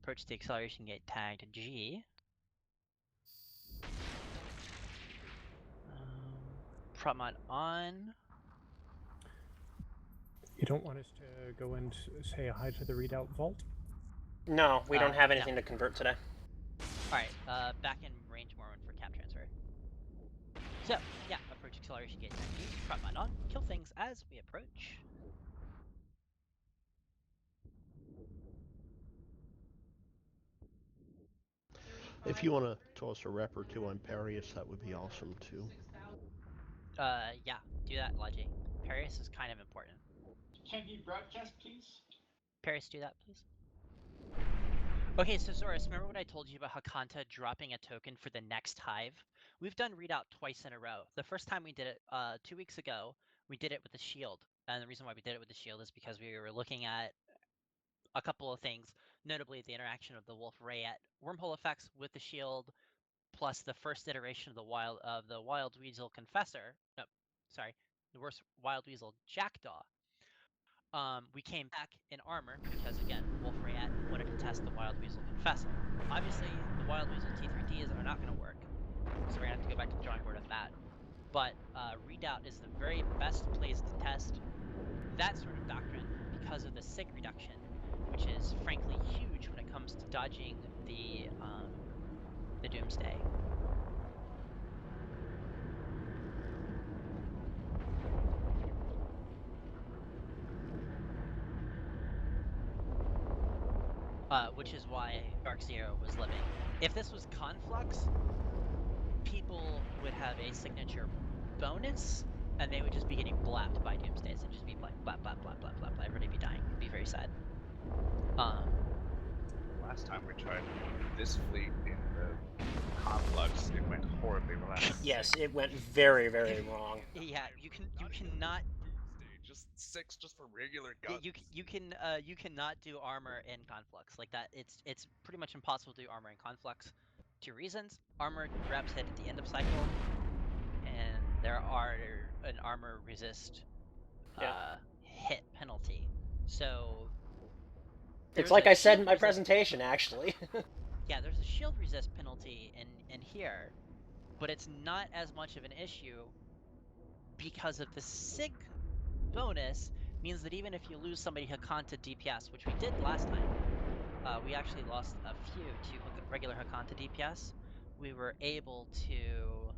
Approach the acceleration gate tagged G. Prop mod on. You don't want us to go and say hi to the Redoubt vault? No, we don't have anything to convert today. Alright, back in range Morrowind for cap transfer. So, yeah, approach acceleration gate tagged G. Prop mod on. Kill things as we approach. If you want to toss a rep or two on Parius, that would be awesome too. Yeah, do that, Logi. Parius is kind of important. Can he broadcast, please? Parius, do that, please. Okay, so Zoris, remember what I told you about Hakanta dropping a token for the next hive? We've done Redoubt twice in a row. The first time we did it 2 weeks ago, we did it with the shield. And the reason why we did it with the shield is because we were looking at a couple of things, notably the interaction of the Wolf Rayet wormhole effects with the shield, plus the first iteration of the Wild Weasel Confessor. No, sorry, the worst Wild Weasel Jackdaw. We came back in armor because, again, Wolf Rayet wanted to test the Wild Weasel Confessor. Obviously, the Wild Weasel T3Ts are not going to work, so we're going to have to go back to the drawing board on that. But Redoubt is the very best place to test that sort of doctrine because of the sig reduction, which is frankly huge when it comes to dodging the Doomsday. Which is why Dark Zero was living. If this was Conflux, people would have a signature bonus, and they would just be getting blapped by Doomsdays and just be like, blap, blap, blap, blap, blap, blap. Everybody be dying. It'd be very sad. Last time we tried this fleet in the Conflux, it went horribly wrong. Yes, it went very, very wrong. Yeah, you cannot. Just 6 just for regular guns. You cannot do armor in Conflux like that. It's pretty much impossible to do armor in Conflux. 2 reasons: armor reps hit at the end of cycle, and there are an armor resist hit penalty. So it's like I said in my presentation, actually. Yeah, there's a shield resist penalty in here, but it's not as much of an issue because of the sig bonus. Means that even if you lose somebody Hakanta DPS, which we did last time, we actually lost a few to regular Hakanta DPS. We were able to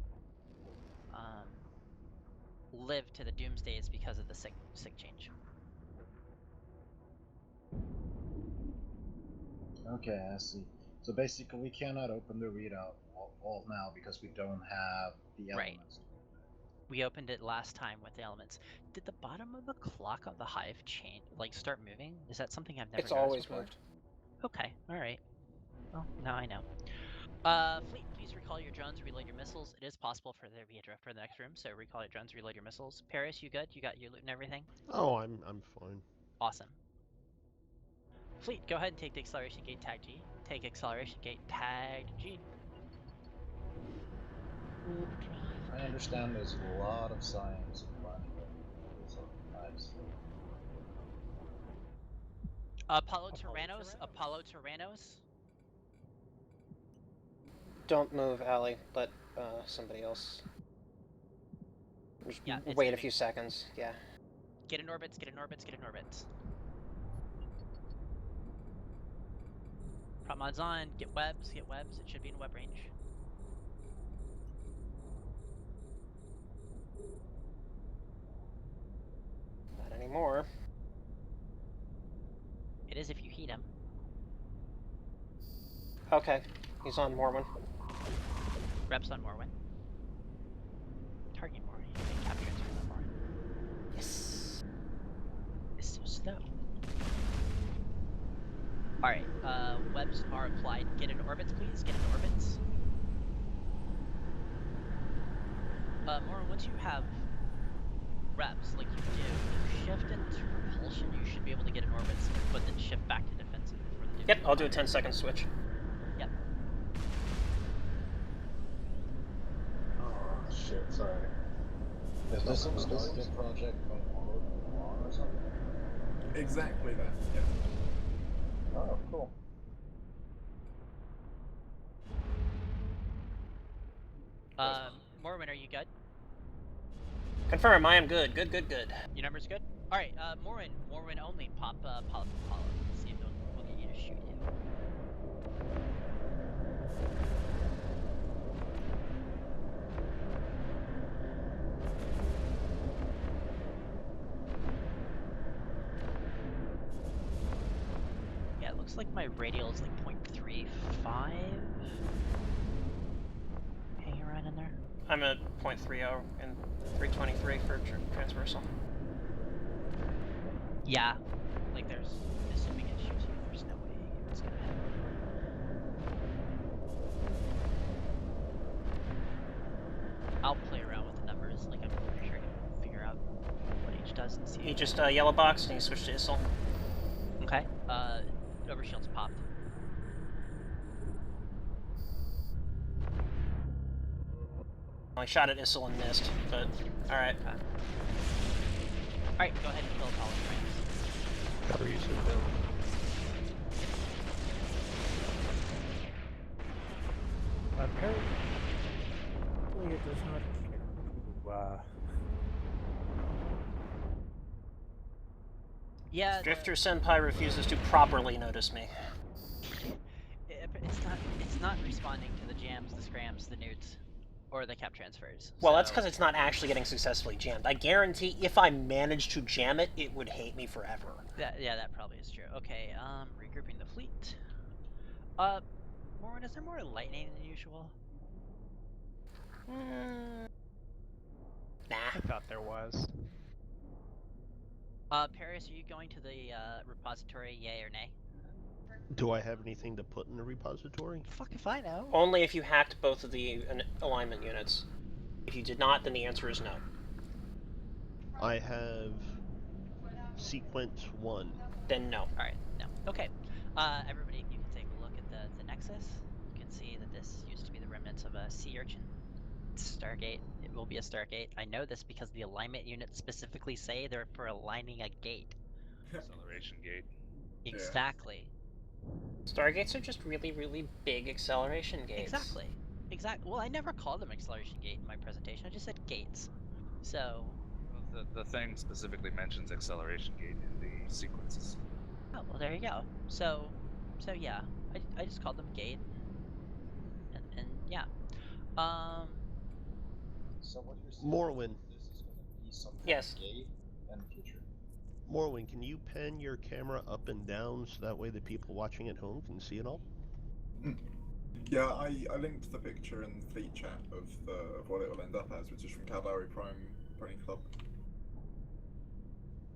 live to the Doomsdays because of the sig change. Okay, I see. So basically, we cannot open the Redoubt vault now because we don't have the elements. We opened it last time with the elements. Did the bottom of the clock of the hive change, like start moving? Is that something I've never noticed always before? moved. Okay, all right. Well, now I know. Fleet, please recall your drones, reload your missiles. It is possible for there to be a drift for the next room, so recall your drones, reload your missiles. Paris, you good? You got your loot and everything? Oh, I'm fine. Awesome. Fleet, go ahead and take the acceleration gate tag G. Take acceleration gate tag G. I understand there's a lot of science running those knives. Apollo Tyrannos, Apollo Tyrannos. Don't move, Allie. Let somebody else. Just Yeah, it's wait a moving. few seconds. Yeah. Get in orbits, get in orbits, get in orbits. Prop mods on, get webs, it should be in web range. Not anymore. It is if you heat him. Okay, he's on Morwen. Reps on Morwen. Target Morwen, you can capture transfer on Morwen. Yes. It's so slow. Alright, webs are applied. Get in orbits, please. Get in orbits. Morwen, once you have reps, like you do, shift into propulsion, you should be able to get in orbits, but then shift back to defensive before the Yep, I'll do a 10-second switch. Yep. Oh shit, sorry. Is this some Stargate project from on or something? Exactly that, yeah. Oh, cool. Morwen, are you good? Confirm, I am good. Good. Your number's good? Alright, Morwen only. Pop Apollo. See if we'll get you to shoot him. Yeah, it looks like my radial is like 0.35. Hanging around in there. I'm at 0.30 and 323 for transversal. Yeah, like there's, assuming it shoots you, there's no way it's gonna hit. I'll play around with the numbers, like I'm pretty sure I can figure out what each does and see. You just yellow box and you switch to ISIL. Okay, overshield's popped. I shot at ISIL and missed, but alright. Okay. Alright, go ahead and kill Apollo frames. Gotta use it, Bill. Apparently it does not care to, Yeah, Drifter Senpai refuses to properly notice me. It's not responding to the jams, the scrams, the newts, or the cap transfers. Well, so... that's because it's not actually getting successfully jammed. I guarantee if I managed to jam it, it would hate me forever. Yeah, that probably is true. Okay, regrouping the fleet. Morwen, is there more lightning than usual? Nah. I thought there was. Paris, are you going to the repository, yay or nay? Do I have anything to put in the repository? Fuck if I know. Only if you hacked both of the alignment units. If you did not, then the answer is no. I have sequence 1. Then no. Alright, no. Okay. Everybody, you can take a look at the Nexus. You can see that this used to be the remnants of a sea urchin. Stargate. It will be a Stargate. I know this because the alignment units specifically say they're for aligning a gate. Acceleration gate. Exactly. Stargates are just really, really big acceleration gates. Exactly. Well, I never called them acceleration gate in my presentation. I just said gates. So... Well, the thing specifically mentions acceleration gate in the sequences. Oh, well, there you go. So yeah. I just called them gate. And yeah. So what you're saying Morwen. is this is going to be some kind Yes. of gate in the future? Morwen, can you pan your camera up and down so that way the people watching at home can see it all? Yeah, I linked the picture in the fleet chat of what it will end up as, which is from Cavalry Prime Pony Club.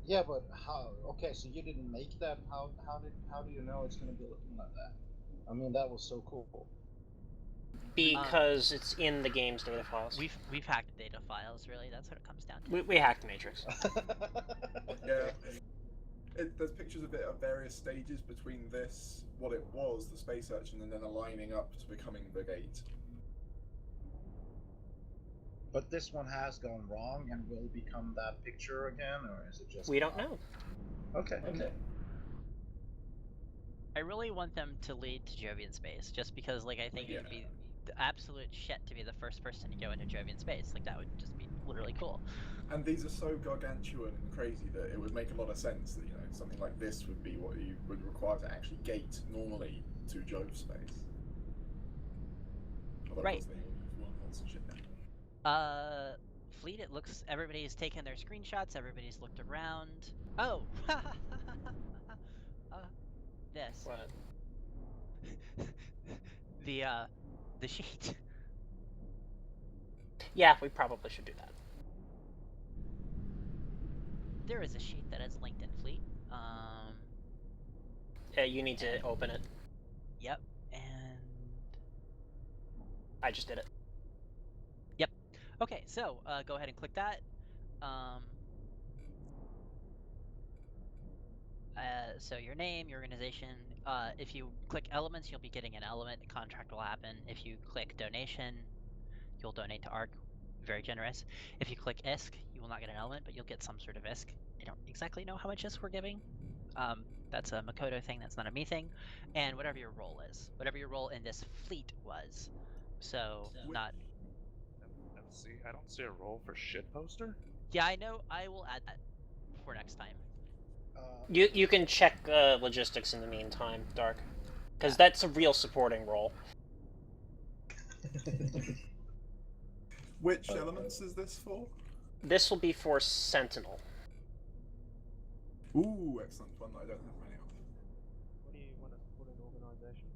Yeah, but how? Okay, so you didn't make that. How do you know it's going to be looking like that? I mean, that was so cool. Because it's in the game's data files. We've hacked data files, really. That's what it comes down to. We hacked the Matrix. Yeah. There's pictures of it at various stages between this, what it was, the space urchin, and then aligning up to becoming the gate. But this one has gone wrong and will become that picture again, or is it just... We don't know. Okay. I really want them to lead to Jovian space, just because, like, I think it would be the absolute shit to be the first person to go into Jovian space. Like, that would just be literally cool. And these are so gargantuan and crazy that it would make a lot of sense that, something like this would be what you would require to actually gate normally to Jove space. Although, right. Fleet, it looks everybody's taken their screenshots, everybody's looked around. Oh! This. What? The sheet. Yeah, we probably should do that. There is a sheet that is linked in Fleet. Yeah, you need to open it. Yep, and... I just did it. Yep. Okay, so, go ahead and click that. So your name, your organization, if you click elements, you'll be getting an element, a contract will happen. If you click donation, you'll donate to ARC, very generous. If you click ISK, you will not get an element, but you'll get some sort of ISK. I don't exactly know how much ISK we're giving. That's a Makoto thing, that's not a me thing. And whatever your role is, whatever your role in this fleet was. So, not... FC, I don't see a role for shitposter? Yeah, I know, I will add that for next time. You can check logistics in the meantime, Dark. Because that's a real supporting role. Which elements is this for? This will be for Sentinel. Ooh, excellent. One that I don't have many of. What do you want to put in organization?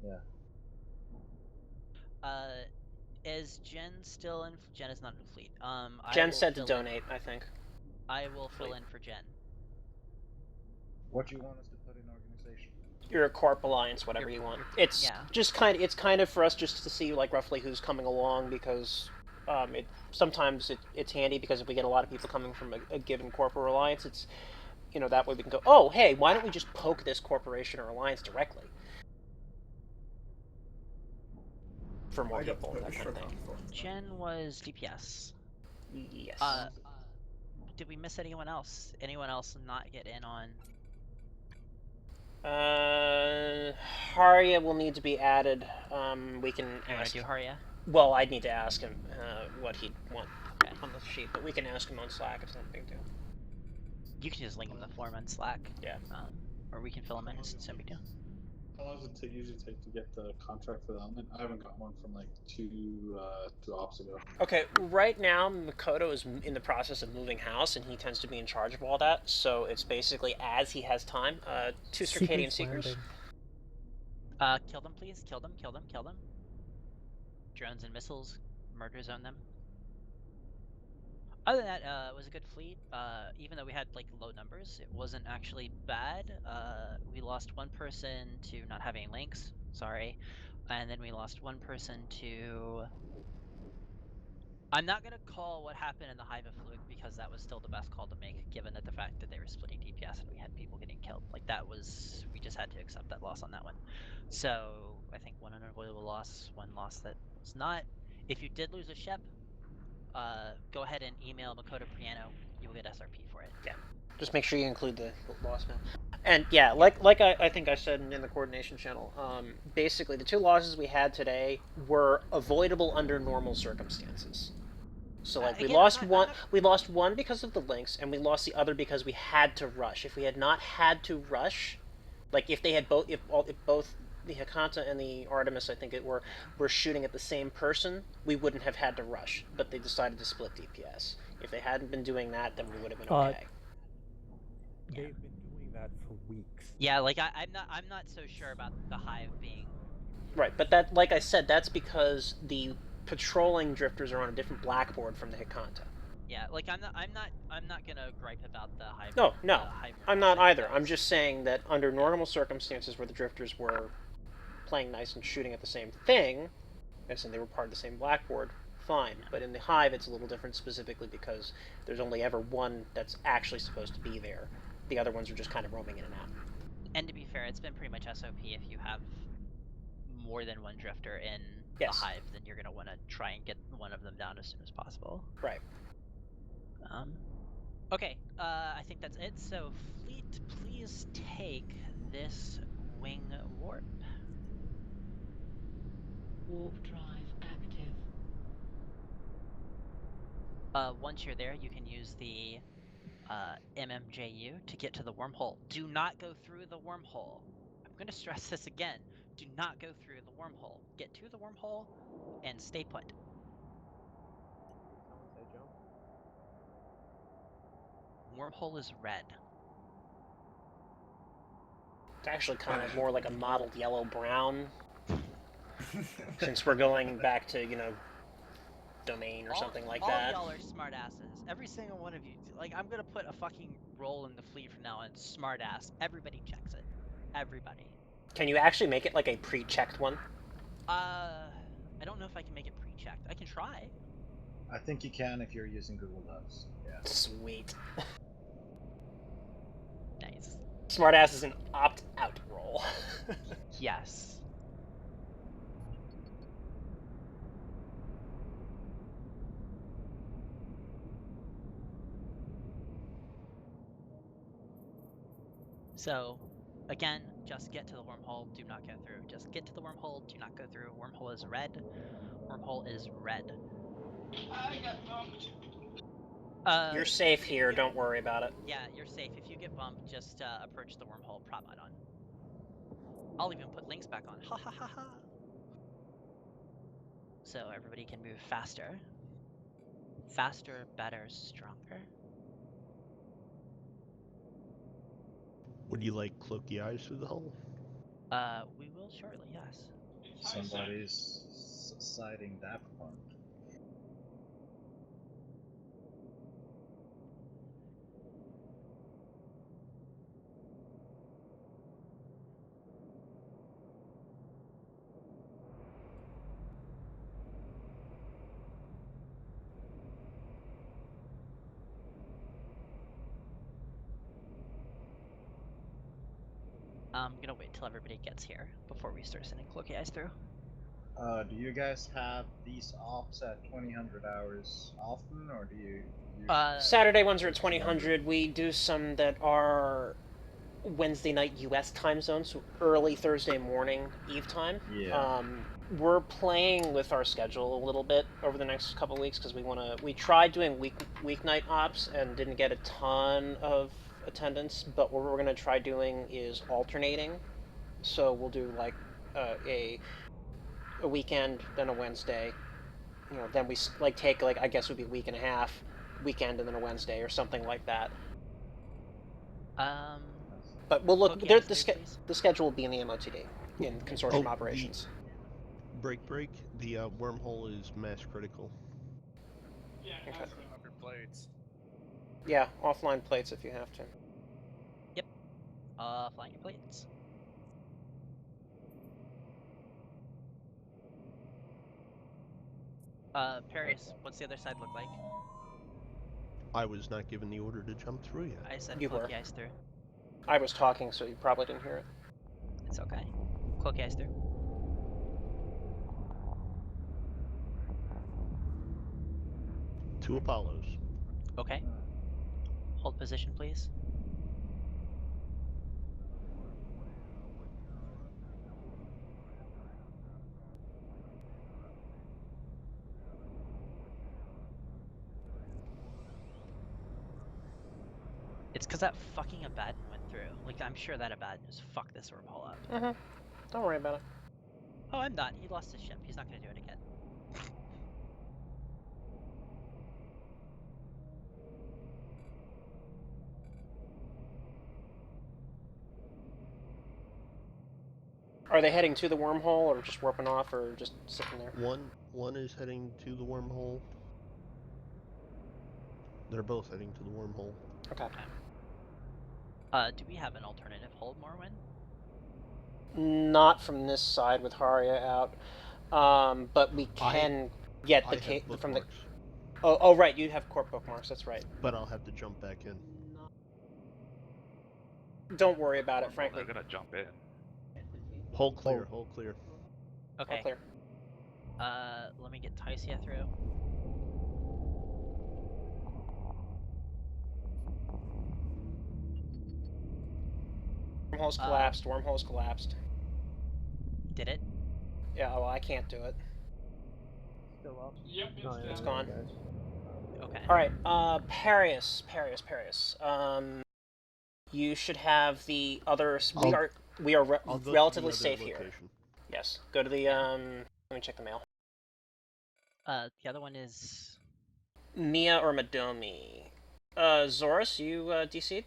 Yeah. Is Jen still in? Jen is not in Fleet. Jen said to donate, I think. I will fill in for Jen. What do you want us to put in organization? Your Corp Alliance, whatever you want. It's just kind of for us just to see like roughly who's coming along, because sometimes it's handy, because if we get a lot of people coming from a given Corp or Alliance, it's that way we can go, oh hey, why don't we just poke this corporation or alliance directly for more people, that kind of thing. Jen was DPS. Yes. Did we miss anyone else? Anyone else not get in on? Haria will need to be added. We can ask. You wanna do Haria? Well, I'd need to ask him what he'd want on the sheet, but we can ask him on Slack. It's not a big deal. You can just link him the form on Slack. Yeah. Or we can fill him in. It's no big deal. How long does it usually take to get the contract for the element? I haven't got one from like two ops ago. Okay, right now Makoto is in the process of moving house, and he tends to be in charge of all that. So it's basically as he has time. 2 Circadian Seekers. Kill them, please. Kill them. Kill them. Kill them. Drones and missiles. Murder zone them. Other than that, it was a good fleet. Even though we had like low numbers, it wasn't actually bad. We lost one person to not having links, sorry, and then we lost one person to... I'm not gonna call what happened in the Hive of Fluke, because that was still the best call to make, given that the fact that they were splitting DPS and we had people getting killed. Like, that was... we just had to accept that loss on that one. So, I think one unavoidable loss, one loss that was not. If you did lose a Shep, go ahead and email Makoto Priano. You will get SRP for it. Yeah. Just make sure you include the loss now. And yeah, like I think I said in the coordination channel, basically the 2 losses we had today were avoidable under normal circumstances. So like we lost one because of the links, and we lost the other because we had to rush. If we had not had to rush, like if they had both, if both the Hakata and the Artemis, I think were shooting at the same person, we wouldn't have had to rush. But they decided to split DPS. If they hadn't been doing that, then we would have been okay. They've been doing that for weeks. Yeah, like I'm not so sure about the Hive being... Right, but that, like I said, that's because the patrolling drifters are on a different blackboard from the Hikanta. Yeah, like I'm not gonna gripe about the Hive. No, I'm not either. I'm just saying that under normal circumstances where the drifters were playing nice and shooting at the same thing, as in they were part of the same blackboard, fine. But in the Hive, it's a little different specifically because there's only ever one that's actually supposed to be there. The other ones are just kind of roaming in and out. And to be fair, it's been pretty much SOP if you have more than one drifter in Yes. a Hive, then you're going to want to try and get one of them down as soon as possible. Right. Okay, I think that's it. So, Fleet, please take this wing warp. Warp drive active. Once you're there, you can use the MMJU to get to the wormhole. Do not go through the wormhole. I'm going to stress this again. Do not go through the wormhole. Get to the wormhole and stay put. Wormhole is red. It's actually kind of more like a mottled yellow-brown, since we're going back to, you know, domain or something like that. All y'all are smartasses. Every single one of you. Like, I'm gonna put a fucking role in the fleet from now on. Smartass. Everybody checks it. Everybody. Can you actually make it like a pre-checked one? I don't know if I can make it pre-checked. I can try. I think you can if you're using Google Docs. Yeah. Sweet. Nice. Smartass is an opt-out role. Yes. So, again, just get to the wormhole, do not go through. Just get to the wormhole, do not go through. Wormhole is red. Wormhole is red. I got bumped. You're safe here, don't worry about it. Yeah, you're safe. If you get bumped, just approach the wormhole, prop it on. I'll even put links back on. Ha ha ha ha! So everybody can move faster. Faster, better, stronger. Would you like cloaky eyes through the hull? We will shortly, yes. Somebody's citing that point. I'm gonna wait till everybody gets here before we start sending cloaky eyes through. Do you guys have these ops at 2000 hours often, or do you? Saturday ones are at 2000. We do some that are Wednesday night U.S. time zone, so early Thursday morning Eve time. Yeah. We're playing with our schedule a little bit over the next couple of weeks because we tried doing weeknight ops and didn't get a ton of attendance, but what we're going to try doing is alternating. So we'll do like a weekend, then a Wednesday. You know, then we like take like I guess it would be a week and a half, weekend and then a Wednesday or something like that. But we'll look. The schedule will be in the MOTD in consortium operations. Break. The wormhole is mass critical. Yeah, okay. Under plates. Yeah, offline plates if you have to. Yep. Flying your plates. Paris, what's the other side look like? I was not given the order to jump through yet. I said You were. cloaky eyes through. I was talking, so you probably didn't hear it. It's okay. Cloaky eyes through. Two Apollos. Okay. Hold position, please. It's because that fucking Abaddon went through. Like, I'm sure that Abaddon just fucked this wormhole up. Mm-hmm. Don't worry about it. Oh, I'm not. He lost his ship. He's not going to do it again. Are they heading to the wormhole, or just warping off, or just sitting there? One is heading to the wormhole. They're both heading to the wormhole. Okay. Do we have an alternative hold, Morwen? Not from this side with Haria out. But we can get the I have from the. bookmarks, Oh, right, you have corp bookmarks. That's right. but I'll have to jump back in. Don't worry about it, frankly. They're gonna jump in. Hole clear, hole clear. Okay. All clear. Let me get Tysia through. Wormhole's collapsed. Wormhole's collapsed. Did it? Yeah. Well, I can't do it. Still up. Yep, it's It's down. gone. Okay. All right. Parius. You should have the others. We are relatively safe here. Yes. Go to the Let me check the mail. The other one is Mia or Madomi. Zorus, you DC'd?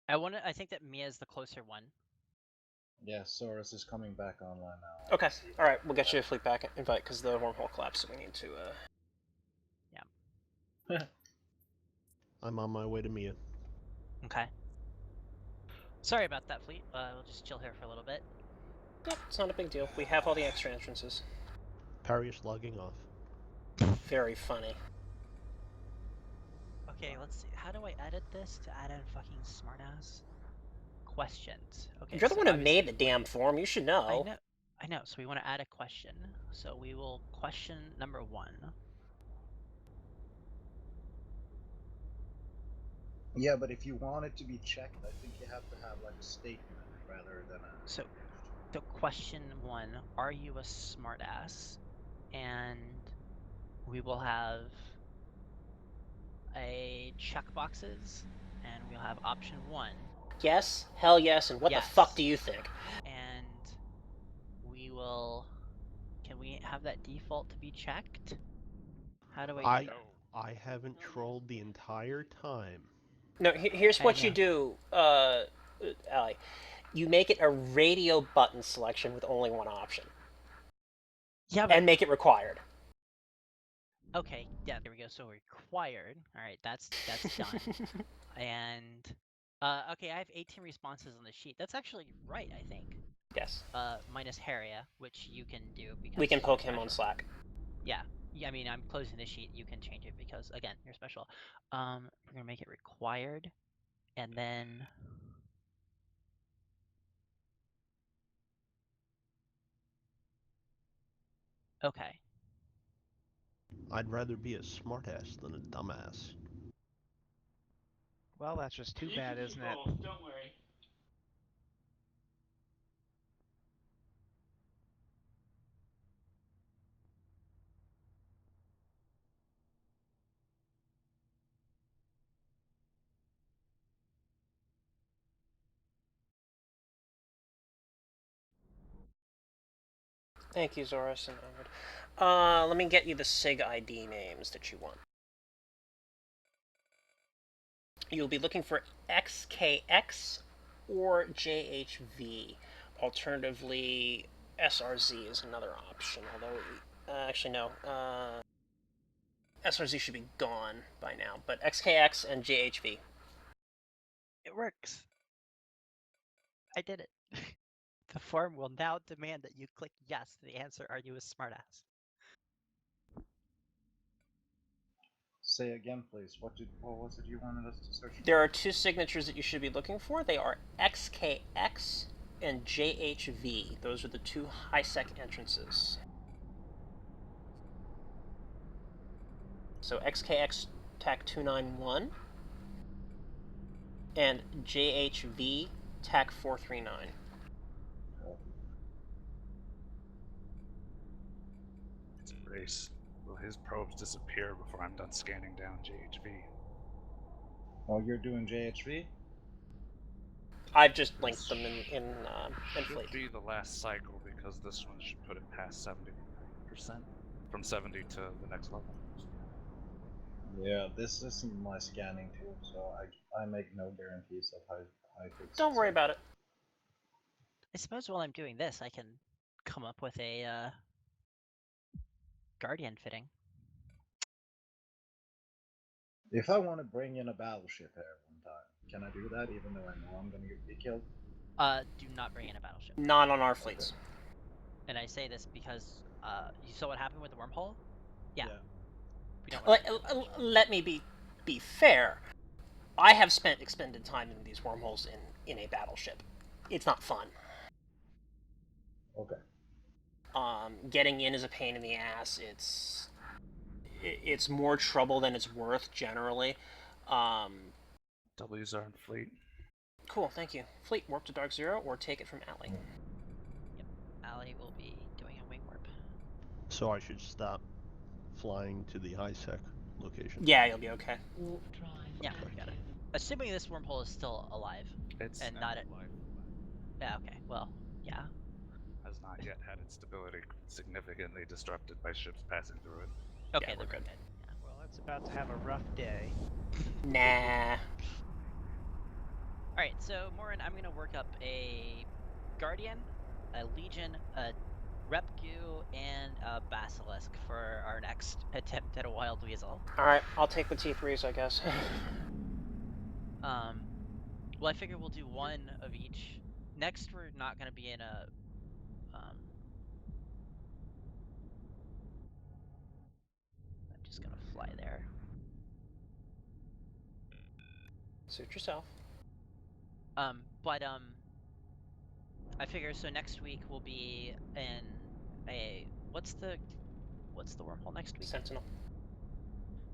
I think that Mia is the closer one. Yeah, Saurus is coming back online now. Okay. All right. We'll get you a fleet back invite because the wormhole collapsed. So we need to. Yeah. I'm on my way to Mia. Okay. Sorry about that, fleet. We'll just chill here for a little bit. Yep, it's not a big deal. We have all the extra entrances. Parius logging off. Very funny. Okay, let's see. How do I edit this to add in fucking smartass questions? Okay. You're the one who made the damn form. You should know. I know. So we want to add a question. So we will question number 1. Yeah, but if you want it to be checked, I think you have to have like a statement rather than a. So question 1: are you a smartass? And we will have a checkboxes, and we'll have option 1. Yes, hell yes, and what the fuck do you think? And we will. Can we have that default to be checked? How do I do that? I haven't trolled the entire time. No, here's what you do, Allie. You make it a radio button selection with only one option. Yeah, and make it required. Okay, yeah, there we go. So required. All right, that's done. And okay, I have 18 responses on the sheet. That's actually right, I think. Yes. Minus Haria, which you can do because we can poke him on Slack. Yeah. I mean, I'm closing the sheet. You can change it because again, you're special. We're gonna make it required, and then. Okay. I'd rather be a smartass than a dumbass. Well, that's just too bad, isn't it? Don't worry. Thank you, Zorus and Ahmed. Let me get you the SIG ID names that you want. You'll be looking for XKX or JHV. Alternatively, SRZ is another option, although, actually no, SRZ should be gone by now, but XKX and JHV. It works. I did it. The form will now demand that you click yes to the answer, are you a smartass? Say again, please. What was it you wanted us to search for? There are 2 signatures that you should be looking for. They are XKX and JHV. Those are the 2 high-sec entrances. So XKX TAC 291 and JHV TAC 439. Race. Will his probes disappear before I'm done scanning down JHV? Oh, you're doing JHV? I've just linked them in Should Fleet. be the last cycle because this one should put it past 70%. From 70 to the next level. Yeah, this isn't my scanning tool, so I make no guarantees of how I fix it. Don't worry about it. I suppose while I'm doing this, I can come up with a Guardian fitting. If I want to bring in a battleship here one time, can I do that even though I know I'm going to be killed? Do not bring in a battleship. Not on our fleets. And I say this because you saw what happened with the wormhole. Yeah. We don't Let me be fair. I have spent expended time in these wormholes in a battleship. It's not fun. Okay. Getting in is a pain in the ass. It's more trouble than it's worth generally. W's are in fleet. Cool, thank you. Fleet, warp to Dark Zero or take it from Alley. Yep, Alley will be doing a wing warp. So I should stop flying to the high sec location. Yeah, you'll be okay. Warp drive. Yeah, we got it. Assuming this wormhole is still alive. It's and not at. Yeah. Okay. Well. Yeah. Has not yet had its stability significantly disrupted by ships passing through it. Okay, yeah, we're good. Yeah. Well, it's about to have a rough day. Nah. Alright, so Morin, I'm gonna work up a Guardian, a Legion, a Repgu, and a Basilisk for our next attempt at a Wild Weasel. Alright, I'll take the T3s, I guess. Well, I figure we'll do one of each. Next, we're not gonna be in a, I'm just gonna fly there. Suit yourself. I figure so next week we'll be in a what's the wormhole next week? Sentinel.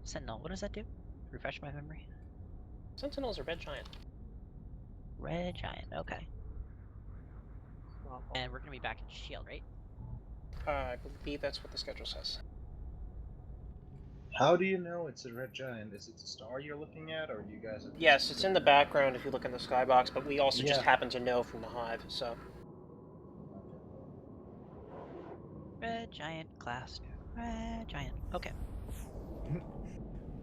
Sentinel. What does that do? Refresh my memory. Sentinel's a red giant. Red giant. Okay. And we're gonna be back in Shield, right? I believe that's what the schedule says. How do you know it's a red giant? Is it the star you're looking at, or you guys have... Yes, it's in the background if you look in the skybox, but we also just happen to know from the hive, so... Red giant class. Red giant. Okay.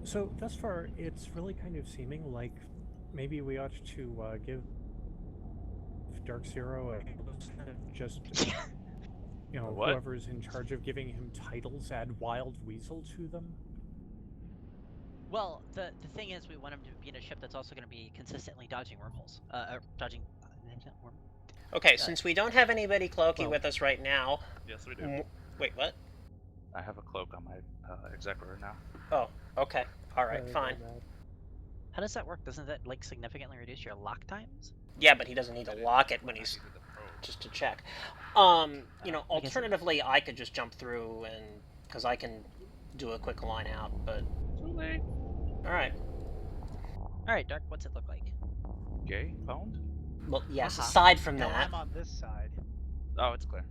So, thus far, it's really kind of seeming like maybe we ought to give Dark Zero a just, you know, what? whoever's in charge of giving him titles add Wild Weasel to them. Well, the thing is, we want him to be in a ship that's also going to be consistently dodging wormholes. Dodging... Okay, since we don't have anybody cloaky with us right now... Yes, we do. Wait, what? I have a cloak on my executor now. Oh, okay. Alright, fine. How does that work? Doesn't that, like, significantly reduce your lock times? Yeah, but he doesn't need to lock it when he's... just to check. You know, alternatively, I could just jump through and... because I can do a quick line out, but... Too late. Alright. Alright, Dark, what's it look like? Gay? Boned? Well, yes, aside from No, that... I'm on this side. Oh, it's clear.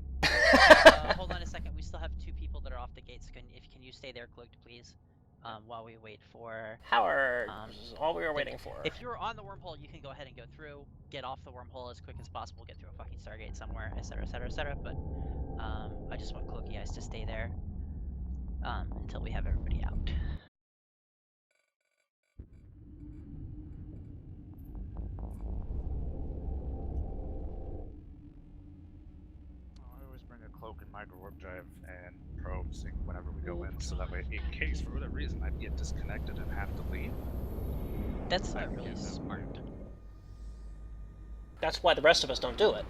Hold on a second, we still have 2 people that are off the gate, so can you stay there cloaked, please? While we wait for... Howard, this is all we were waiting for. If you're on the wormhole, you can go ahead and go through, get off the wormhole as quick as possible, get through a fucking Stargate somewhere, etc, etc, etc, but, I just want Cloaky Eyes to stay there, until we have everybody out. I always bring a cloak and micro warp drive and probe sync whenever we go in, so that way, in case for whatever reason I get disconnected and have to leave. That's really smart. That's why the rest of us don't do it.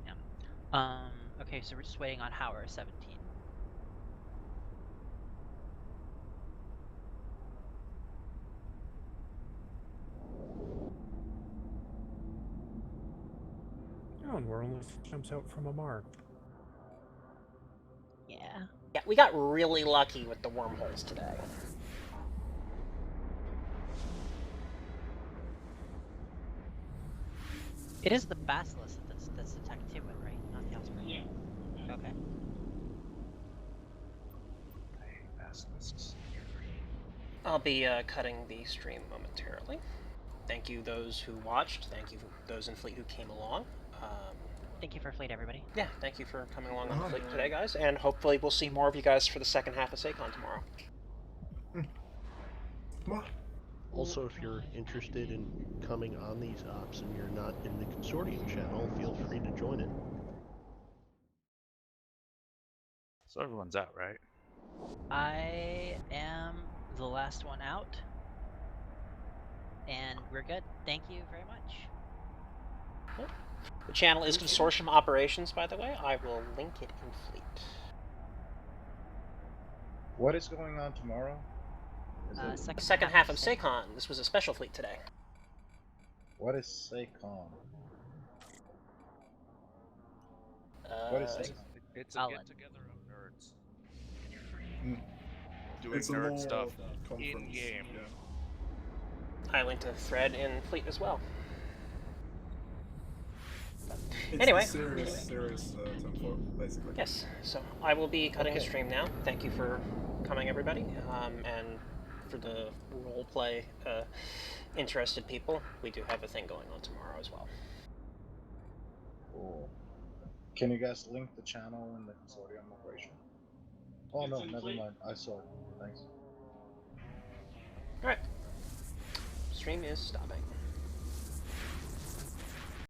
Yeah. Okay, so we're just waiting on Howard 17. Oh, and we're only jumps out from Amar. Yeah. Yeah, we got really lucky with the wormholes today. It is the Basilisk that's attacked too, right? Not the Osprey. Yeah. Okay. I hate basilisks. I'll be cutting the stream momentarily. Thank you those who watched. Thank you those in Fleet who came along. Thank you for Fleet, everybody. Yeah, thank you for coming along on the Fleet today, guys. And hopefully we'll see more of you guys for the second half of SeyCon tomorrow. Also, if you're interested in coming on these ops and you're not in the consortium channel, feel free to join it. So everyone's out, right? I am the last one out. And we're good. Thank you very much. The channel is Consortium Operations, by the way. I will link it in Fleet. What is going on tomorrow? Is it... Second half of SeyCon. This was a special fleet today. What is SeyCon? What is SeyCon? It's a get-together of nerds. Doing It's a nerd law stuff conference, in-game. yeah. I linked a thread in Fleet as well. It's Anyway. serious tinfoil, basically. Yes, so I will be cutting a stream now. Thank you for coming, everybody, and for the roleplay interested people. We do have a thing going on tomorrow as well. Cool. Can you guys link the channel in the consortium operation? Oh no, never mind. I saw it. Thanks. Alright. Stream is stopping.